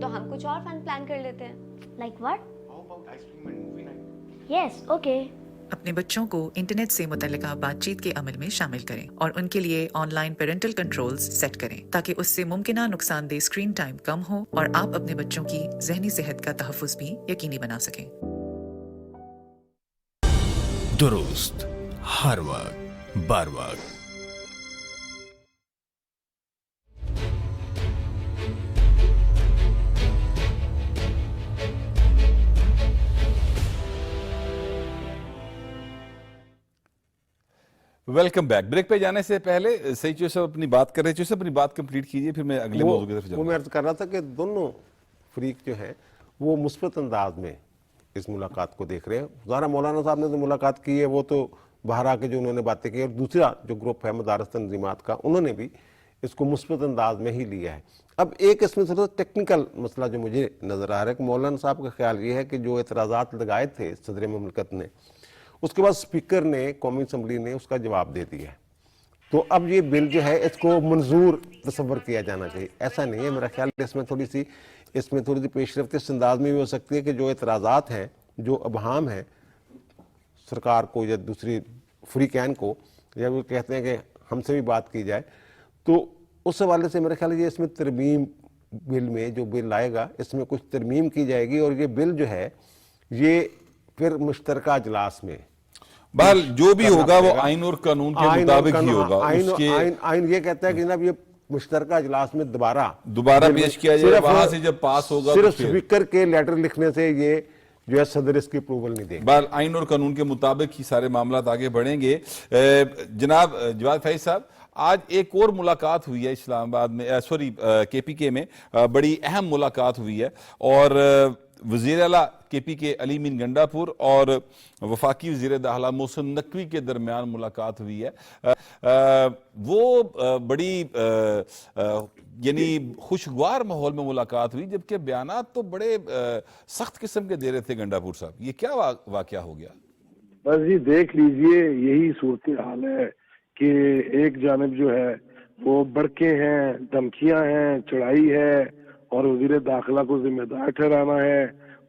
तो हम कुछ और फन प्लान कर लेते हैं। Like what? How about ice cream and movie night? Yes, okay. अपने बच्चों को इंटरनेट से मुतल्लिका बातचीत के अमल में शामिल करें और उनके लिए ऑनलाइन पेरेंटल कंट्रोल्स सेट करें ताकि उससे मुमकिना नुकसानदेह स्क्रीन टाइम कम हो और आप अपने बच्चों की ज़हनी सेहत का तहफ़्फ़ुज़ भी यकीनी बना सकें। दुरुस्त हर वक्त बर वक्त। Welcome back. ब्रेक पे जाने से पहले सही चीज़ सब अपनी बात कर रहे थे, अपनी बात कंप्लीट कीजिए, फिर मैं अगले मौजूद की तरफ वो जाऊंगा। मैं अर्ज कर रहा था कि दोनों फरीक जो है वो मुस्बत अंदाज में इस मुलाकात को देख रहे हैं। ज़ारा मौलाना साहब ने तो मुलाकात की है, वो तो बाहर आके जो उन्होंने बातें की, और दूसरा जो ग्रुप है मदारस तंजीमात का, उन्होंने भी इसको मुस्बत अंदाज में ही लिया है। अब एक इसमें थोड़ा टेक्निकल मसला जो मुझे नज़र आ रहा है कि मौलाना साहब का ख्याल ये है कि जो एतराज़ात लगाए थे सदर मुमलकत ने, उसके बाद स्पीकर ने कौमी असम्बली ने उसका जवाब दे दिया है। तो अब ये बिल जो है इसको मंजूर तस्वर किया जाना चाहिए, ऐसा नहीं है। मेरा ख्याल इसमें थोड़ी सी पेशरफ्त इस अंदाज में भी हो सकती है कि जो एतराज़ात हैं, जो अबहाम हैं सरकार को या दूसरी फ्री कैन को, या वो कहते हैं कि हमसे भी बात की जाए, तो उस हवाले से मेरा ख्याल है ये इसमें तरमीम बिल में जो बिल आएगा इसमें कुछ तरमीम की जाएगी, और ये बिल जो है ये फिर मुश्तरका अजलास में बहरहाल जो भी होगा वो आइन और कानून के मुताबिक ही होगा। आइन ये कहता है कि जनाब ये मुश्तरका अजलास में दोबारा पेश किया जाए, वहां से जब पास होगा सिर्फ स्पीकर के लेटर लिखने से ये जो है सदर इसकी अप्रूवल नहीं देगा। बहरहाल आइन और कानून के मुताबिक ही सारे मामला आगे बढ़ेंगे। जनाब जवाद फैज साहब, आज एक और मुलाकात हुई है इस्लामाबाद में, KPK में बड़ी अहम मुलाकात हुई है, और वज़ीर आला KPK अली मीन गंडापुर और वफाकी वज़ीर दाखिला मोहसिन नकवी के दरमियान मुलाकात हुई है। वो बड़ी यानी खुशगवार माहौल में मुलाकात हुई, जबकि बयानात तो बड़े सख्त किस्म के दे रहे थे गंडापुर साहब। ये क्या वाकया हो गया? बस जी देख लीजिए, यही सूरत हाल है कि एक जानिब जो है वो बड़के हैं, धमकियां हैं, चढ़ाई है, और वज़ीर दाखिला को जिम्मेदार ठहराना है,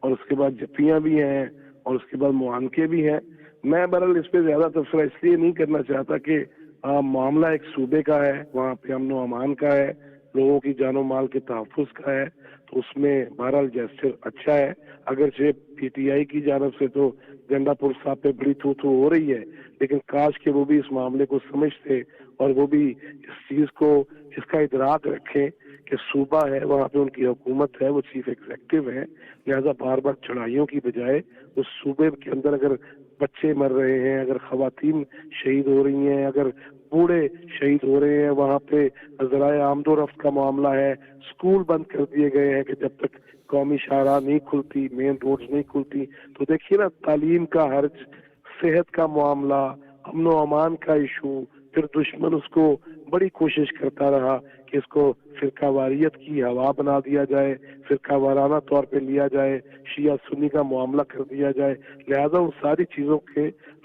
और उसके बाद जफ्फियां भी हैं, और उसके बाद मुआनके भी हैं। मैं बहरहाल इस पे ज्यादा तबसरा इसलिए नहीं करना चाहता कि मामला एक सूबे का है, वहाँ पे अमन व अमान का है, लोगों की जानो माल के तहफ़्फ़ुज़ का है, तो उसमें बहरहाल जेस्चर अच्छा है। अगरचे PTI की जानब से तो गंडापुर साहब पे बड़ी थू हो रही है, लेकिन काश के वो भी इस मामले को समझते और वो भी इस चीज को, इसका इदराक रखें कि सूबा है, वहाँ पे उनकी हुकूमत है, वो चीफ एग्जीक्यूटिव है, लिहाजा बार बार चढ़ाइयों की बजाय उस सूबे के अंदर अगर बच्चे मर रहे हैं, अगर खवातीन शहीद हो रही हैं, अगर बूढ़े शहीद हो रहे हैं, वहाँ पे ज़राए आमदोरफ्त का मामला है, स्कूल बंद कर दिए गए हैं कि जब तक कौमी शाहराह नहीं खुलती, मेन रोड्स नहीं खुलती, तो देखिए ना तालीम का हर्ज, सेहत का मामला, अमन व अमान का इशू, फिर दुश्मन उसको बड़ी कोशिश करता रहा कि इसको फिरका वारियत की हवा बना दिया जाए, फिरका वाराना तौर पे लिया जाए, शिया सुन्नी का मामला कर दिया जाए। लिहाजा उन सारी चीजों के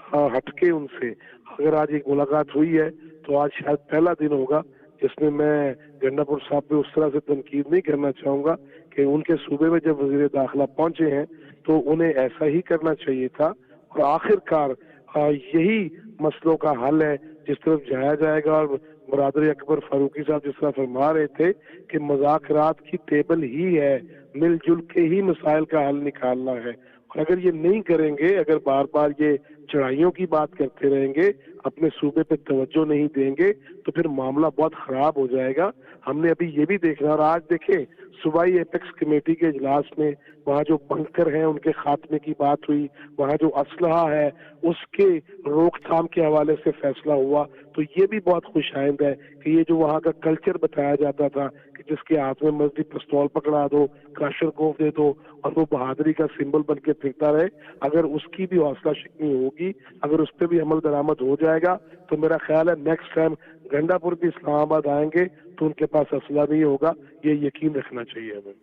हटके उनसे अगर आज एक मुलाकात हुई है, तो आज शायद पहला दिन होगा जिसमें मैं गंडापुर साहब पे उस तरह से तनकीद नहीं करना चाहूंगा कि उनके सूबे में जब वज़ीर दाखिला पहुंचे हैं तो उन्हें ऐसा ही करना चाहिए था, और आखिरकार यही मसलों का हल है जिस तरफ जाया जाएगा। और बरादर अकबर फारूकी साहब जिस तरह फरमा रहे थे कि मुज़ाकरात की टेबल ही है, मिलजुल के ही मसाइल का हल निकालना है, और अगर ये नहीं करेंगे, अगर बार बार ये चढ़ाइयों की बात करते रहेंगे, अपने सूबे पे तवज्जो नहीं देंगे, तो फिर मामला बहुत खराब हो जाएगा। हमने अभी ये भी देखना, और आज देखें सूबाई एपेक्स कमेटी के इजलास में वहाँ जो बंकर हैं उनके खात्मे की बात हुई, वहाँ जो असलहा है उसके रोकथाम के हवाले से फैसला हुआ, तो ये भी बहुत खुशाइंद है कि ये जो वहाँ का कल्चर बताया जाता था कि जिसके हाथ में मर्जी पिस्तौल पकड़ा दो, क्लाशरकोफ दे दो और वो बहादुरी का सिंबल बन के फिरता रहे, अगर उसकी भी हौसला शिकनी होगी, अगर उस पर भी अमल दरामद हो जाएगा, तो मेरा ख्याल है नेक्स्ट टाइम गंडापुर भी इस्लामाबाद आएंगे तो उनके पास असला नहीं होगा, ये यकीन रखना चाहिए हमें।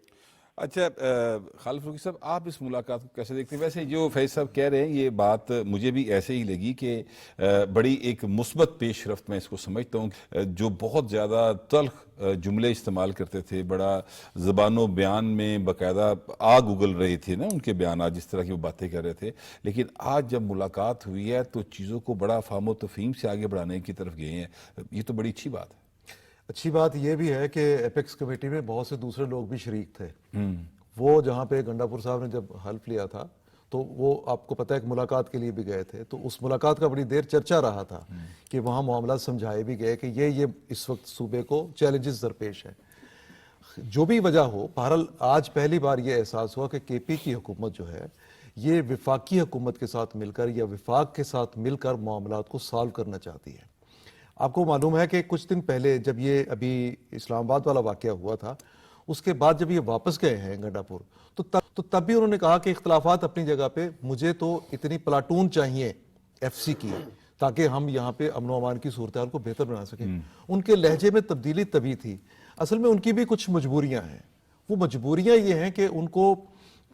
अच्छा खालिद फारूकी साहब, आप इस मुलाकात को कैसे देखते हैं? वैसे जो फैज साहब कह रहे हैं ये बात मुझे भी ऐसे ही लगी कि बड़ी एक मुस्बत पेशरफ्त मैं इसको समझता हूँ। जो बहुत ज़्यादा तल्ख जुमले इस्तेमाल करते थे, बड़ा ज़बानो बयान में बाकायदा आग उगल रही थी ना उनके बयान, जिस तरह की वो बातें कर रहे थे, लेकिन आज जब मुलाकात हुई है तो चीज़ों को बड़ा फाहम तफहीम से आगे बढ़ाने की तरफ गए हैं। ये तो बड़ी अच्छी बात है। अच्छी बात यह भी है कि एपेक्स कमेटी में बहुत से दूसरे लोग भी शरीक थे। वो जहाँ पे गंडापुर साहब ने जब हल्फ लिया था तो वो आपको पता है कि मुलाकात के लिए भी गए थे, तो उस मुलाकात का बड़ी देर चर्चा रहा था कि वहाँ मामला समझाए भी गए कि ये इस वक्त सूबे को चैलेंजेस दरपेश है। जो भी वजह हो, बहरहाल आज पहली बार ये एहसास हुआ कि KP की हुकूमत जो है یہ وفاقی حکومت کے ساتھ مل کر یا وفاق کے ساتھ مل کر معاملات کو سالو کرنا چاہتی ہے. آپ کو معلوم ہے کہ کچھ دن پہلے جب یہ ابھی اسلام آباد والا واقعہ ہوا تھا، اس کے بعد جب یہ واپس گئے ہیں گنڈا پور، تو تب بھی انہوں نے کہا کہ اختلافات اپنی جگہ پہ، مجھے تو اتنی پلاٹون چاہیے ایف سی کی تاکہ ہم یہاں پہ امن و امان کی صورتحال کو بہتر بنا سکیں. ان کے لہجے میں تبدیلی تبھی تھی. اصل میں ان کی بھی کچھ مجبوریاں ہیں. وہ مجبوریاں یہ ہیں کہ ان کو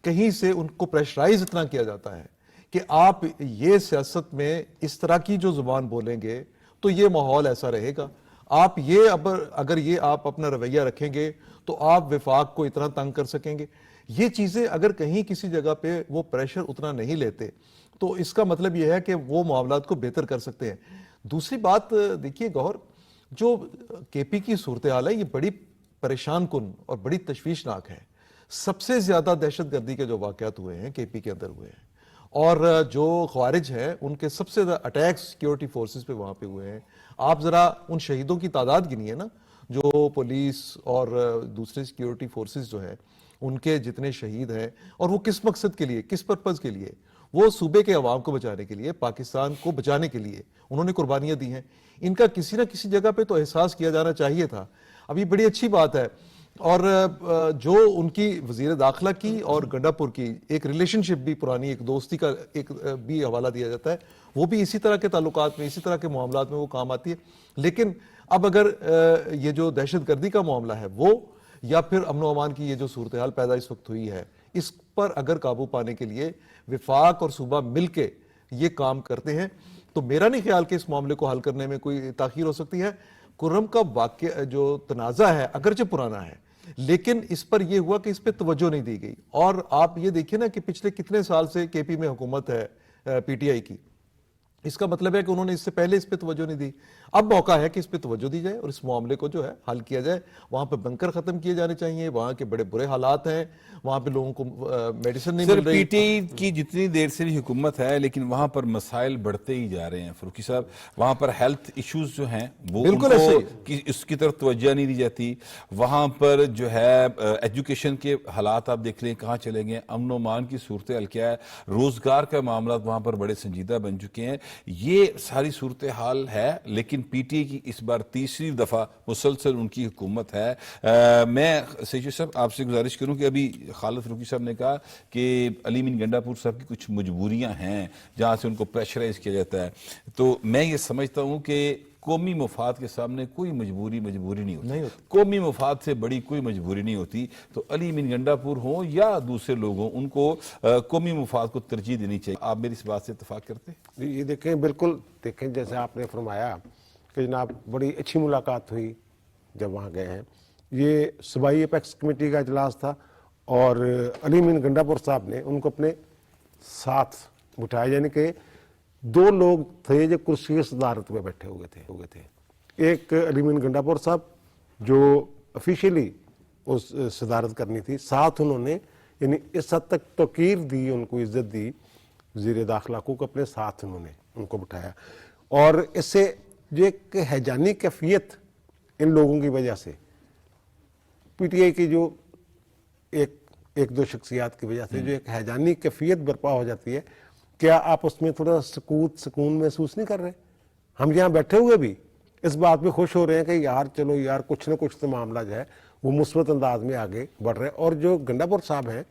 کہیں سے ان کو پریشرائز اتنا کیا جاتا ہے کہ آپ یہ سیاست میں اس طرح کی جو زبان بولیں گے تو یہ ماحول ایسا رہے گا. آپ یہ اگر یہ آپ اپنا رویہ رکھیں گے تو آپ وفاق کو اتنا تنگ کر سکیں گے. یہ چیزیں اگر کہیں کسی جگہ پہ وہ پریشر اتنا نہیں لیتے تو اس کا مطلب یہ ہے کہ وہ معاملات کو بہتر کر سکتے ہیں. دوسری بات دیکھیے گوہر، جو کے پی کی صورتحال ہے یہ بڑی پریشان کن اور بڑی تشویشناک ہے. سب سے زیادہ دہشت گردی کے جو واقعات ہوئے ہیں کے پی کے اندر ہوئے ہیں، اور جو خوارج ہیں ان کے سب سے زیادہ اٹیکس سیکیورٹی فورسز پہ وہاں پہ ہوئے ہیں. آپ ذرا ان شہیدوں کی تعداد گنیے نا، جو پولیس اور دوسرے سیکیورٹی فورسز جو ہیں ان کے جتنے شہید ہیں، اور وہ کس مقصد کے لیے، کس پرپز کے لیے؟ وہ صوبے کے عوام کو بچانے کے لیے، پاکستان کو بچانے کے لیے انہوں نے قربانیاں دی ہیں. ان کا کسی نہ کسی جگہ پہ تو احساس کیا جانا چاہیے تھا. اب یہ بڑی اچھی بات ہے. اور جو ان کی وزیر داخلہ کی اور گنڈا پور کی ایک ریلیشن شپ بھی پرانی، ایک دوستی کا ایک بھی حوالہ دیا جاتا ہے، وہ بھی اسی طرح کے تعلقات میں، اسی طرح کے معاملات میں وہ کام آتی ہے. لیکن اب اگر یہ جو دہشت گردی کا معاملہ ہے وہ، یا پھر امن و امان کی یہ جو صورتحال پیدا اس وقت ہوئی ہے، اس پر اگر قابو پانے کے لیے وفاق اور صوبہ مل کے یہ کام کرتے ہیں تو میرا نہیں خیال کہ اس معاملے کو حل کرنے میں کوئی تاخیر ہو سکتی ہے. کرم کا واقعہ جو تنازع ہے اگرچہ پرانا ہے، لیکن اس پر یہ ہوا کہ اس پہ توجہ نہیں دی گئی. اور آپ یہ دیکھیں نا کہ پچھلے کتنے سال سے کے پی میں حکومت ہے پی ٹی آئی کی. اس کا مطلب ہے کہ انہوں نے اس سے پہلے اس پہ توجہ نہیں دی. اب موقع ہے کہ اس پہ توجہ دی جائے اور اس معاملے کو جو ہے حل کیا جائے. وہاں پہ بنکر ختم کیے جانے چاہیے، وہاں کے بڑے برے حالات ہیں، وہاں پہ لوگوں کو میڈیسن نہیں مل رہی. پی ٹی آئی کی جتنی دیر سے بھی حکومت ہے لیکن وہاں پر مسائل بڑھتے ہی جا رہے ہیں فروخی صاحب. وہاں پر ہیلتھ ایشوز جو ہیں وہ بالکل اس کی طرف توجہ نہیں دی جاتی. وہاں پر جو ہے ایجوکیشن کے حالات آپ دیکھ لیں کہاں چلے گئے. امن و امان کی صورتحال کیا ہے، روزگار کا معاملات وہاں پر بڑے سنجیدہ بن چکے ہیں. یہ ساری صورتحال ہے لیکن پی ٹی آئی کی اس بار تیسری دفعہ مسلسل ان کی حکومت ہے. میں سیشو صاحب آپ سے گزارش کروں کہ ابھی خالد فروخی صاحب نے کہا کہ علی مین گنڈا پور صاحب کی کچھ مجبوریاں ہیں جہاں سے ان کو پریشرائز کیا جاتا ہے. تو میں یہ سمجھتا ہوں کہ قومی مفاد کے سامنے کوئی مجبوری نہیں ہوتی. قومی مفاد سے بڑی کوئی مجبوری نہیں ہوتی. تو علی مین گنڈا پور ہوں یا دوسرے لوگ ہوں، ان کو قومی مفاد کو ترجیح دینی چاہیے. آپ میری اس بات سے اتفاق کرتے ہیں؟ یہ دیکھیں، بالکل دیکھیں، جیسے آپ نے فرمایا کہ جناب بڑی اچھی ملاقات ہوئی جب وہاں گئے ہیں. یہ صوبائی اپیکس کمیٹی کا اجلاس تھا اور علی مین گنڈا پور صاحب نے ان کو اپنے ساتھ بٹھایا، یعنی کہ دو لوگ تھے جو کرسی صدارت میں بیٹھے ہوئے تھے. ایک علی مین گنڈا پور صاحب جو افیشیلی اس صدارت کرنی تھی، ساتھ انہوں نے یعنی اس حد تک توقیر دی، ان کو عزت دی وزیر داخلہ کو، اپنے ساتھ انہوں نے ان کو بٹھایا. اور اس سے جو ایک ہیجانی کیفیت ان لوگوں کی وجہ سے، پی ٹی آئی کی جو ایک دو شخصیات کی وجہ سے جو ایک ہیجانی کیفیت برپا ہو جاتی ہے، کیا آپ اس میں تھوڑا سکون محسوس نہیں کر رہے؟ ہم یہاں بیٹھے ہوئے بھی اس بات میں خوش ہو رہے ہیں کہ یار چلو یار کچھ نہ کچھ تو معاملہ جو ہے وہ مثبت انداز میں آگے بڑھ رہے ہیں. اور جو گنڈا پور صاحب ہیں،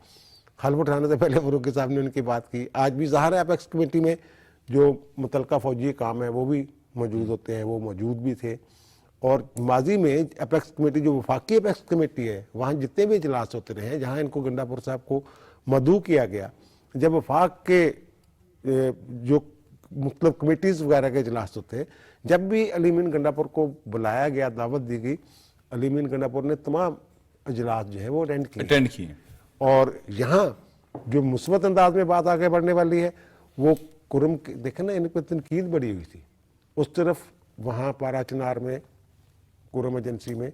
حلف اٹھانے سے پہلے فروخی صاحب نے ان کی بات کی. آج بھی ظاہر ہے اپیکس کمیٹی میں جو متعلقہ فوجی کام ہے وہ بھی موجود ہوتے ہیں، وہ موجود بھی تھے. اور ماضی میں اپیکس کمیٹی جو وفاقی اپیکس کمیٹی ہے، وہاں جتنے بھی اجلاس ہوتے رہے ہیں جہاں ان کو گنڈا پور صاحب کو مدعو کیا گیا، جب وفاق کے جو مختلف کمیٹیز وغیرہ کے اجلاس ہوتے ہیں، جب بھی علی مین گنڈا پور کو بلایا گیا، دعوت دی گئی، علی مین گنڈا پور نے تمام اجلاس جو ہے وہ اٹینڈ کیے. اور یہاں جو مثبت انداز میں بات آگے بڑھنے والی ہے وہ کرم دیکھیں نا، ان پہ تنقید بڑی ہوئی تھی. اس طرف وہاں پارا چنار میں کرم ایجنسی میں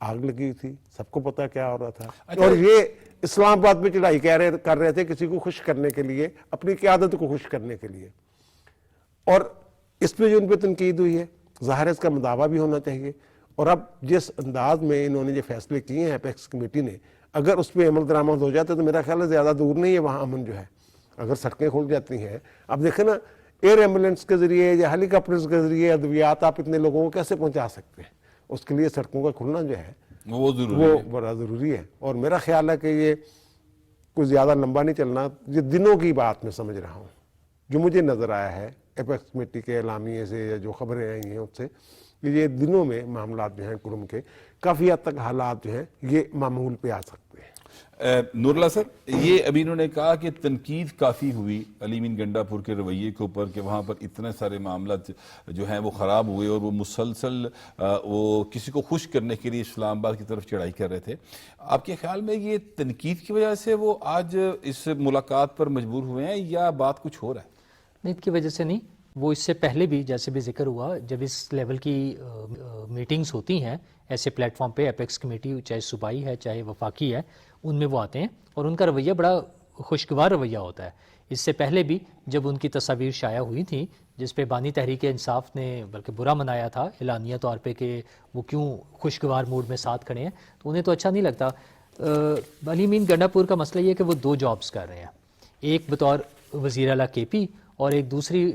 آگ لگی ہوئی تھی، سب کو پتا کیا ہو رہا تھا. اور یہ اسلام آباد میں چڑھائی کر رہے تھے کسی کو خوش کرنے کے لیے، اپنی قیادت کو خوش کرنے کے لیے. اور اس پہ جو ان پہ تنقید ہوئی ہے، ظاہر ہے اس کا مداوع بھی ہونا چاہیے. اور اب جس انداز میں انہوں نے جو فیصلے کیے ہیں اپیکس کمیٹی نے، اگر اس پہ عمل درآمد ہو جاتے تو میرا خیال ہے زیادہ دور نہیں ہے وہاں امن جو ہے اگر سڑکیں کھل جاتی ہیں, اب دیکھیں نا ایئر ایمبولینس کے ذریعے یا ہیلی کاپٹرز کے ذریعے ادویات آپ اتنے لوگوں کو کیسے پہنچا سکتے ہیں؟ اس کے لیے سڑکوں کا کھلنا جو ہے وہ بڑا ضروری ہے. اور میرا خیال ہے کہ یہ کوئی زیادہ لمبا نہیں چلنا, یہ دنوں کی بات میں سمجھ رہا ہوں. جو مجھے نظر آیا ہے ایپیکس کمیٹی کے اعلامیے سے یا جو خبریں آئی ہیں اس سے, کہ یہ دنوں میں معاملات جو ہیں کرم کے کافی حد تک حالات جو ہیں یہ معمول پہ آ سکتے ہیں. نور اللہ سر, یہ ابھی انہوں نے کہا کہ تنقید کافی ہوئی علی امین گنڈا پور کے رویے کے اوپر کہ وہاں پر اتنے سارے معاملات جو ہیں وہ خراب ہوئے اور وہ مسلسل وہ کسی کو خوش کرنے کے لیے اسلام آباد کی طرف چڑھائی کر رہے تھے. آپ کے خیال میں یہ تنقید کی وجہ سے وہ آج اس ملاقات پر مجبور ہوئے ہیں یا بات کچھ ہو رہا ہے؟ نیت کی وجہ سے نہیں, وہ اس سے پہلے بھی جیسے بھی ذکر ہوا, جب اس لیول کی میٹنگز ہوتی ہیں ایسے پلیٹ فارم پہ, ایپیکس کمیٹی چاہے صوبائی ہے چاہے وفاقی ہے, ان میں وہ آتے ہیں اور ان کا رویہ بڑا خوشگوار رویہ ہوتا ہے. اس سے پہلے بھی جب ان کی تصاویر شائع ہوئی تھیں جس پہ بانی تحریک انصاف نے بلکہ برا منایا تھا اعلانیہ طور پہ کہ وہ کیوں خوشگوار موڈ میں ساتھ کھڑے ہیں, تو انہیں تو اچھا نہیں لگتا. علی امین گنڈا پور کا مسئلہ یہ ہے کہ وہ 2 جابز کر رہے ہیں, ایک بطور وزیر اعلیٰ کے پی اور ایک دوسری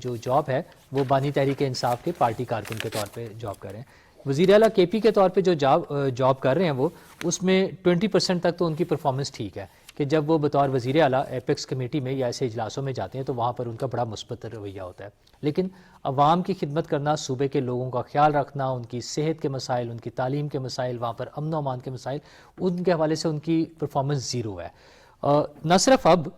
جو جاب ہے وہ بانی تحریک انصاف کے پارٹی کارکن کے طور پہ جاب کر رہے ہیں. وزیر اعلیٰ کے پی کے طور پہ جو جاب کر رہے ہیں وہ اس میں 20% تک تو ان کی پرفارمنس ٹھیک ہے کہ جب وہ بطور وزیر اعلیٰ ایپیکس کمیٹی میں یا ایسے اجلاسوں میں جاتے ہیں تو وہاں پر ان کا بڑا مثبت رویہ ہوتا ہے. لیکن عوام کی خدمت کرنا, صوبے کے لوگوں کا خیال رکھنا, ان کی صحت کے مسائل, ان کی تعلیم کے مسائل, وہاں پر امن و امان کے مسائل, ان کے حوالے سے ان کی پرفارمنس 0 ہے. نہ صرف اب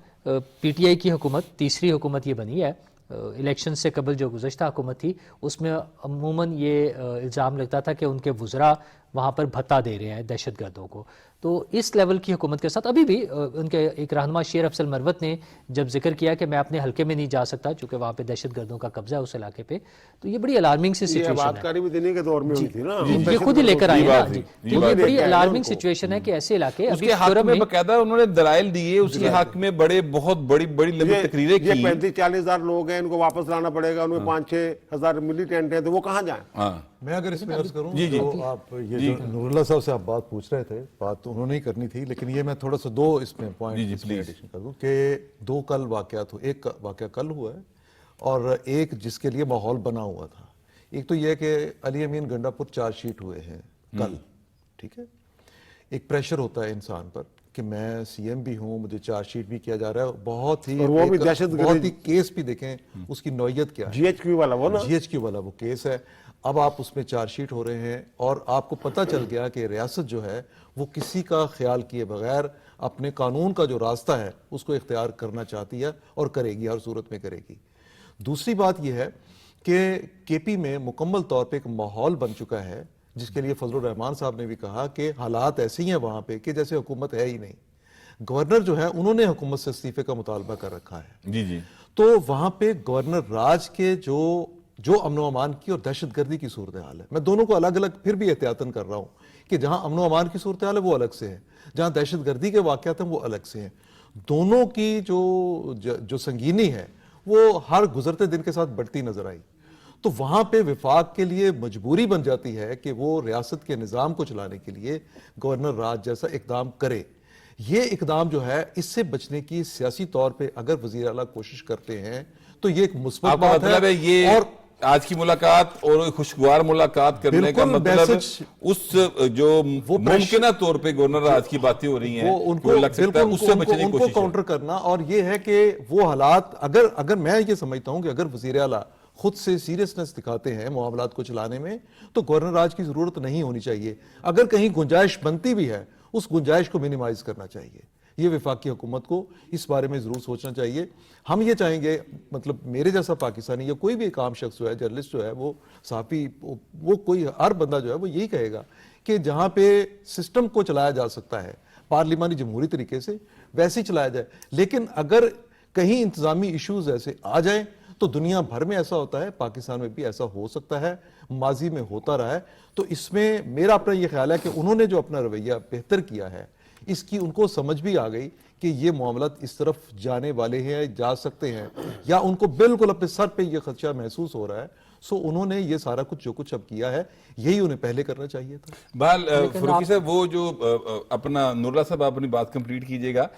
پی ٹی آئی کی حکومت, تیسری حکومت یہ بنی ہے, الیکشن سے قبل جو گزشتہ حکومت تھی اس میں عموماً یہ الزام لگتا تھا کہ ان کے وزراء وہاں پر بھتہ دے رہے ہیں دہشت گردوں کو. تو اس لیول کی حکومت کے ساتھ ابھی بھی ان کے ایک رہنما شیر افضل مروت نے جب ذکر کیا کہ میں اپنے حلقے میں نہیں جا سکتا چونکہ وہاں پہ دہشت گردوں کا قبضہ ہے اس علاقے پہ, تو یہ بڑی الارمنگ سی سچویشن ہے. کاری بھی دینے کے دور میں ہوئی تھی نا, یہ خود ہی لے کر آئے نا جی, یہ بڑی الارمنگ سچویشن ہے کہ ایسے علاقے اس کے حق میں باقاعدہ انہوں نے دلائل دیے, اس کے حق میں بہت بڑی لمبی تقریریں کی. 35-40 ہزار لوگ ہیں, ان کو واپس لانا پڑے گا, ان میں 5-6 ہزار ملیٹنٹ ہیں, تو وہ کہاں جائیں؟ میں اگر اس میں عرض کروں تو آپ یہ جو نور اللہ صاحب سے آپ بات پوچھ رہے تھے, بات تو انہوں نے ہی کرنی تھی, لیکن یہ میں تھوڑا سا 2 اس میں پوائنٹ ایڈیشن کر دوں کہ 2 کل واقعات ہو, ایک واقعہ کل ہوا ہے اور ایک جس کے لیے ماحول بنا ہوا تھا. ایک تو یہ کہ علی امین گنڈا پور چارج شیٹ ہوئے ہیں کل, ٹھیک ہے, ایک پریشر ہوتا ہے انسان پر کہ میں سی ایم بھی ہوں, مجھے چارج شیٹ بھی کیا جا رہا ہے, بہت ہی کیس بھی دیکھیں اس کی نوعیت کیا ہے, جی ایچ کیو والا وہ کیس ہے. اب آپ اس میں چارج شیٹ ہو رہے ہیں اور آپ کو پتہ چل گیا کہ ریاست جو ہے وہ کسی کا خیال کیے بغیر اپنے قانون کا جو راستہ ہے اس کو اختیار کرنا چاہتی ہے اور کرے گی, ہر صورت میں کرے گی. دوسری بات یہ ہے کہ کے پی میں مکمل طور پہ ایک ماحول بن چکا ہے جس کے لیے فضل الرحمان صاحب نے بھی کہا کہ حالات ایسے ہی ہیں وہاں پہ کہ جیسے حکومت ہے ہی نہیں. گورنر جو ہے انہوں نے حکومت سے استعفے کا مطالبہ کر رکھا ہے. جی تو وہاں پہ گورنر راج کے جو امن و امان کی اور دہشت گردی کی صورتحال ہے, میں دونوں کو الگ الگ پھر بھی احتیاطاً کر رہا ہوں کہ جہاں امن و امان کی صورتحال ہے وہ الگ سے ہے, جہاں دہشت گردی کے واقعات ہیں وہ الگ سے ہیں. دونوں کی جو سنگینی ہے وہ ہر گزرتے دن کے ساتھ بڑھتی نظر آئی. تو وہاں پہ وفاق کے لیے مجبوری بن جاتی ہے کہ وہ ریاست کے نظام کو چلانے کے لیے گورنر راج جیسا اقدام کرے. یہ اقدام جو ہے اس سے بچنے کی سیاسی طور پہ اگر وزیر اعلیٰ کوشش کرتے ہیں تو یہ ایک مثبت بات ہے. یہ اور آج کی ملاقات اور خوشگوار ملاقات کرنے کا مطلب اس جو ممکنہ طور پہ گورنر راج کی باتیں ہو رہی ہیں ان کو کاؤنٹر کرنا, اور یہ ہے کہ وہ حالات اگر میں یہ سمجھتا ہوں کہ اگر وزیر اعلیٰ خود سے سیریسنس دکھاتے ہیں معاملات کو چلانے میں تو گورنر راج کی ضرورت نہیں ہونی چاہیے. اگر کہیں گنجائش بنتی بھی ہے اس گنجائش کو منیمائز کرنا چاہیے. یہ وفاقی حکومت کو اس بارے میں ضرور سوچنا چاہیے. ہم یہ چاہیں گے, مطلب میرے جیسا پاکستانی یا کوئی بھی ایک عام شخص جو ہے, جرنلسٹ جو ہے, وہ صحافی, وہ کوئی ہر بندہ جو ہے وہ یہی کہے گا کہ جہاں پہ سسٹم کو چلایا جا سکتا ہے پارلیمانی جمہوری طریقے سے ویسے ہی چلایا جائے. لیکن اگر کہیں انتظامی ایشوز ایسے آ جائیں تو دنیا بھر میں ایسا ہوتا ہے, پاکستان میں بھی ایسا ہو سکتا ہے, ماضی میں ہوتا رہا ہے. تو اس میں میرا اپنا یہ خیال ہے کہ انہوں نے جو اپنا رویہ بہتر کیا ہے اس کی ان کو سمجھ بھی آ گئی کہ یہ معاملات اس طرف جانے والے ہیں, جا سکتے ہیں, یا ان کو بالکل اپنے سر پہ یہ خدشہ محسوس ہو رہا ہے सो उन्होंने ये सारा कुछ जो कुछ अब किया है यही उन्हें पहले करना चाहिए था। बहल फरूकी साहब, वो जो अपना नूरुल्लाह साहब आप अपनी बात कंप्लीट कीजिएगा,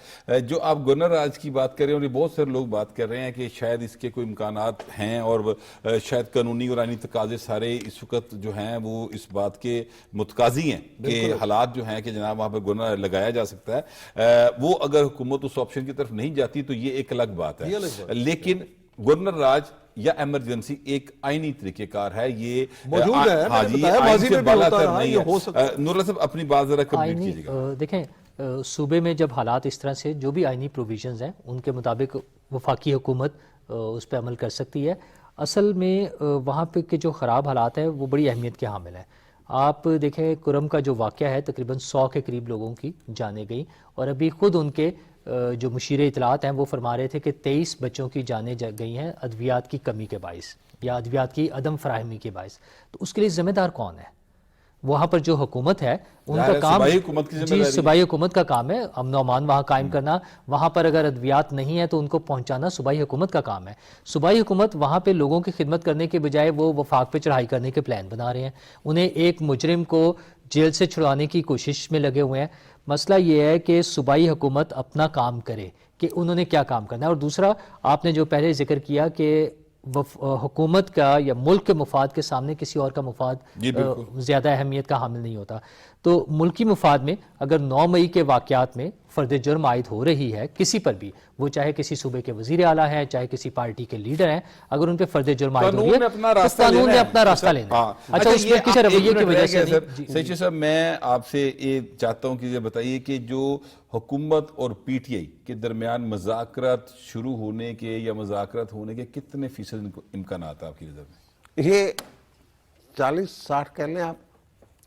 जो आप गवर्नर राज की बात कर रहे हैं और ये बहुत सारे लोग बात कर रहे हैं कि शायद इसके कोई इम्कानात हैं और शायद कानूनी और आईनी तकाजे सारे इस वक्त जो हैं वो इस बात के मुतकाजी हैं कि हालात जो हैं कि जनाब वहाँ पर गवर्नर लगाया जा सकता है। वो अगर हुकूमत उस ऑप्शन की तरफ नहीं जाती तो ये एक अलग बात है, लेकिन गवर्नर राज या एमरजेंसी एक आईनी तरीकेकार है, ये मौजूद है। हाँ जी, बताया, माजी में भी होता रहा, ये हो सकता है। नूरुल्लाह साहब अपनी बात जरा कंप्लीट कीजिएगा। देखें, सूबे में जब हालात इस तरह से, जो भी आईनी प्रोविजंस हैं उनके मुताबिक वफाकी हुकूमत उस पर अमल कर सकती है। असल में वहाँ पे के जो ख़राब हालात हैं वो बड़ी अहमियत के हामिल हैं। आप देखें, कुरम का जो वाक़या है, तकरीबन 100 के करीब लोगों की जानें गई, और अभी ख़ुद उनके जो मुशीर इतलात हैं वो फरमा रहे थे कि 23 बच्चों की जानें गई हैं अद्वियात की कमी के बाइस या अद्वियात की अदम फराहमी के बाइस। तो उसके लिए ज़िम्मेदार कौन है? वहाँ पर जो हुकूमत है उनका काम, जी सूबाई हुकूमत का काम है अमन अमान वहाँ कायम करना। वहाँ पर अगर अद्वियात नहीं है तो उनको पहुँचाना सूबाई हुकूमत का काम है। सूबाई हुकूमत वहाँ पे लोगों की खिदमत करने के बजाय वो वफाक पे चढ़ाई करने के प्लान बना रहे हैं। उन्हें एक मुजरिम को जेल से छुड़ाने की कोशिश में लगे हुए हैं। मसला ये है कि सूबाई हुकूमत अपना काम करे कि उन्होंने क्या काम करना है। और दूसरा, आपने जो पहले जिक्र किया कि हुकूमत का या मुल्क के मुफाद के सामने किसी और का मुफाद ज़्यादा अहमियत का हामिल नहीं होता। तो मुल्की मुफाद में अगर 9 मई के वाक़यात में फ़र्द जुर्म आयद हो रही है किसी पर भी, वो चाहे किसी सूबे के वज़ीर आला हैं, चाहे किसी पार्टी के लीडर हैं, अगर उन पर फ़र्द जुर्म आयद हो रही है तो कानून ने अपना रास्ता लेना है। अच्छा, उस पर किसी रवैये की वजह से सही साहब, मैं आपसे ये चाहता हूँ कि ये बताइए कि जो हुकूमत और पीटीआई के दरमियान मज़ाकरात शुरू होने के या मज़ाकरात होने के कितने फीसद इम्कानात आपकी नज़र में? ये 40-60 कह लें आप।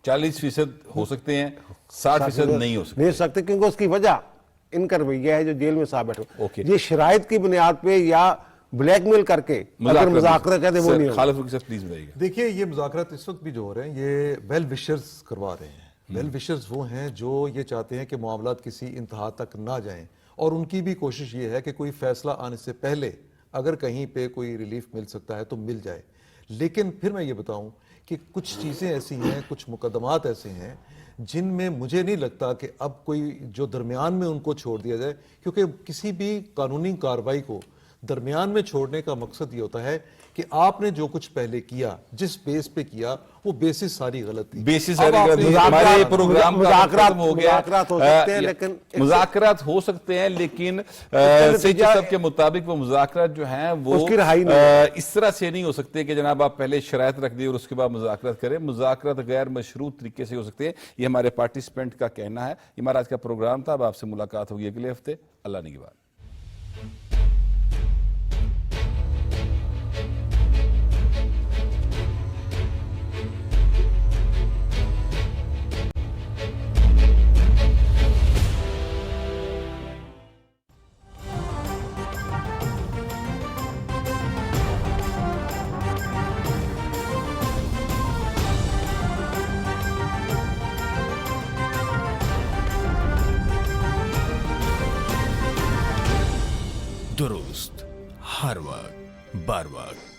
40% हो सकते हैं, 60% नहीं हो सकते क्योंकि उसकी वजह इनका रवैया है जो जेल में साहब बैठे। ये शराइत की बुनियाद पे या ब्लैकमेल करके अगर मुज़ाकरा कहते वो नहीं होगा। प्लीज बताइए। देखिए, ये मुज़ाकरात इस वक्त भी जो हो रहे हैं ये वेल विशर्स करवा रहे हैं। वेल विशर्स वो हैं जो ये चाहते हैं कि मामलात किसी इंतहा तक ना जाएं, और उनकी भी कोशिश ये है कि कोई फैसला आने से पहले अगर कहीं पे कोई रिलीफ मिल सकता है तो मिल जाए। लेकिन फिर मैं ये बताऊं कि कुछ चीज़ें ऐसी हैं, कुछ मुकदमात ऐसे हैं जिनमें मुझे नहीं लगता कि अब कोई जो दरमियान में उनको छोड़ दिया जाए, क्योंकि किसी भी कानूनी कार्रवाई को दरमियान में छोड़ने का मकसद ये होता है कि आपने जो कुछ पहले किया, जिस बेस पे किया, वो बेसिस सारी गलत थी। बेसिस सारी गलत। हमारे प्रोग्राम मुज़ाकरात हो गया, मुज़ाकरात हो सकते हैं लेकिन सईद साहब के मुताबिक वो मुज़ाकरात जो हैं वो इस तरह से नहीं हो सकते कि जनाब आप पहले शराइत रख दिए और उसके बाद मुज़ाकरात करें। मुज़ाकरात गैर मशरूत तरीके से हो सकते हैं, ये हमारे पार्टिसिपेंट का कहना है। ये हमारा आज का प्रोग्राम था। अब आपसे मुलाकात होगी अगले हफ्ते। अल्लाह निगहबान। दुरुस्त हर वक्त बार वक्त।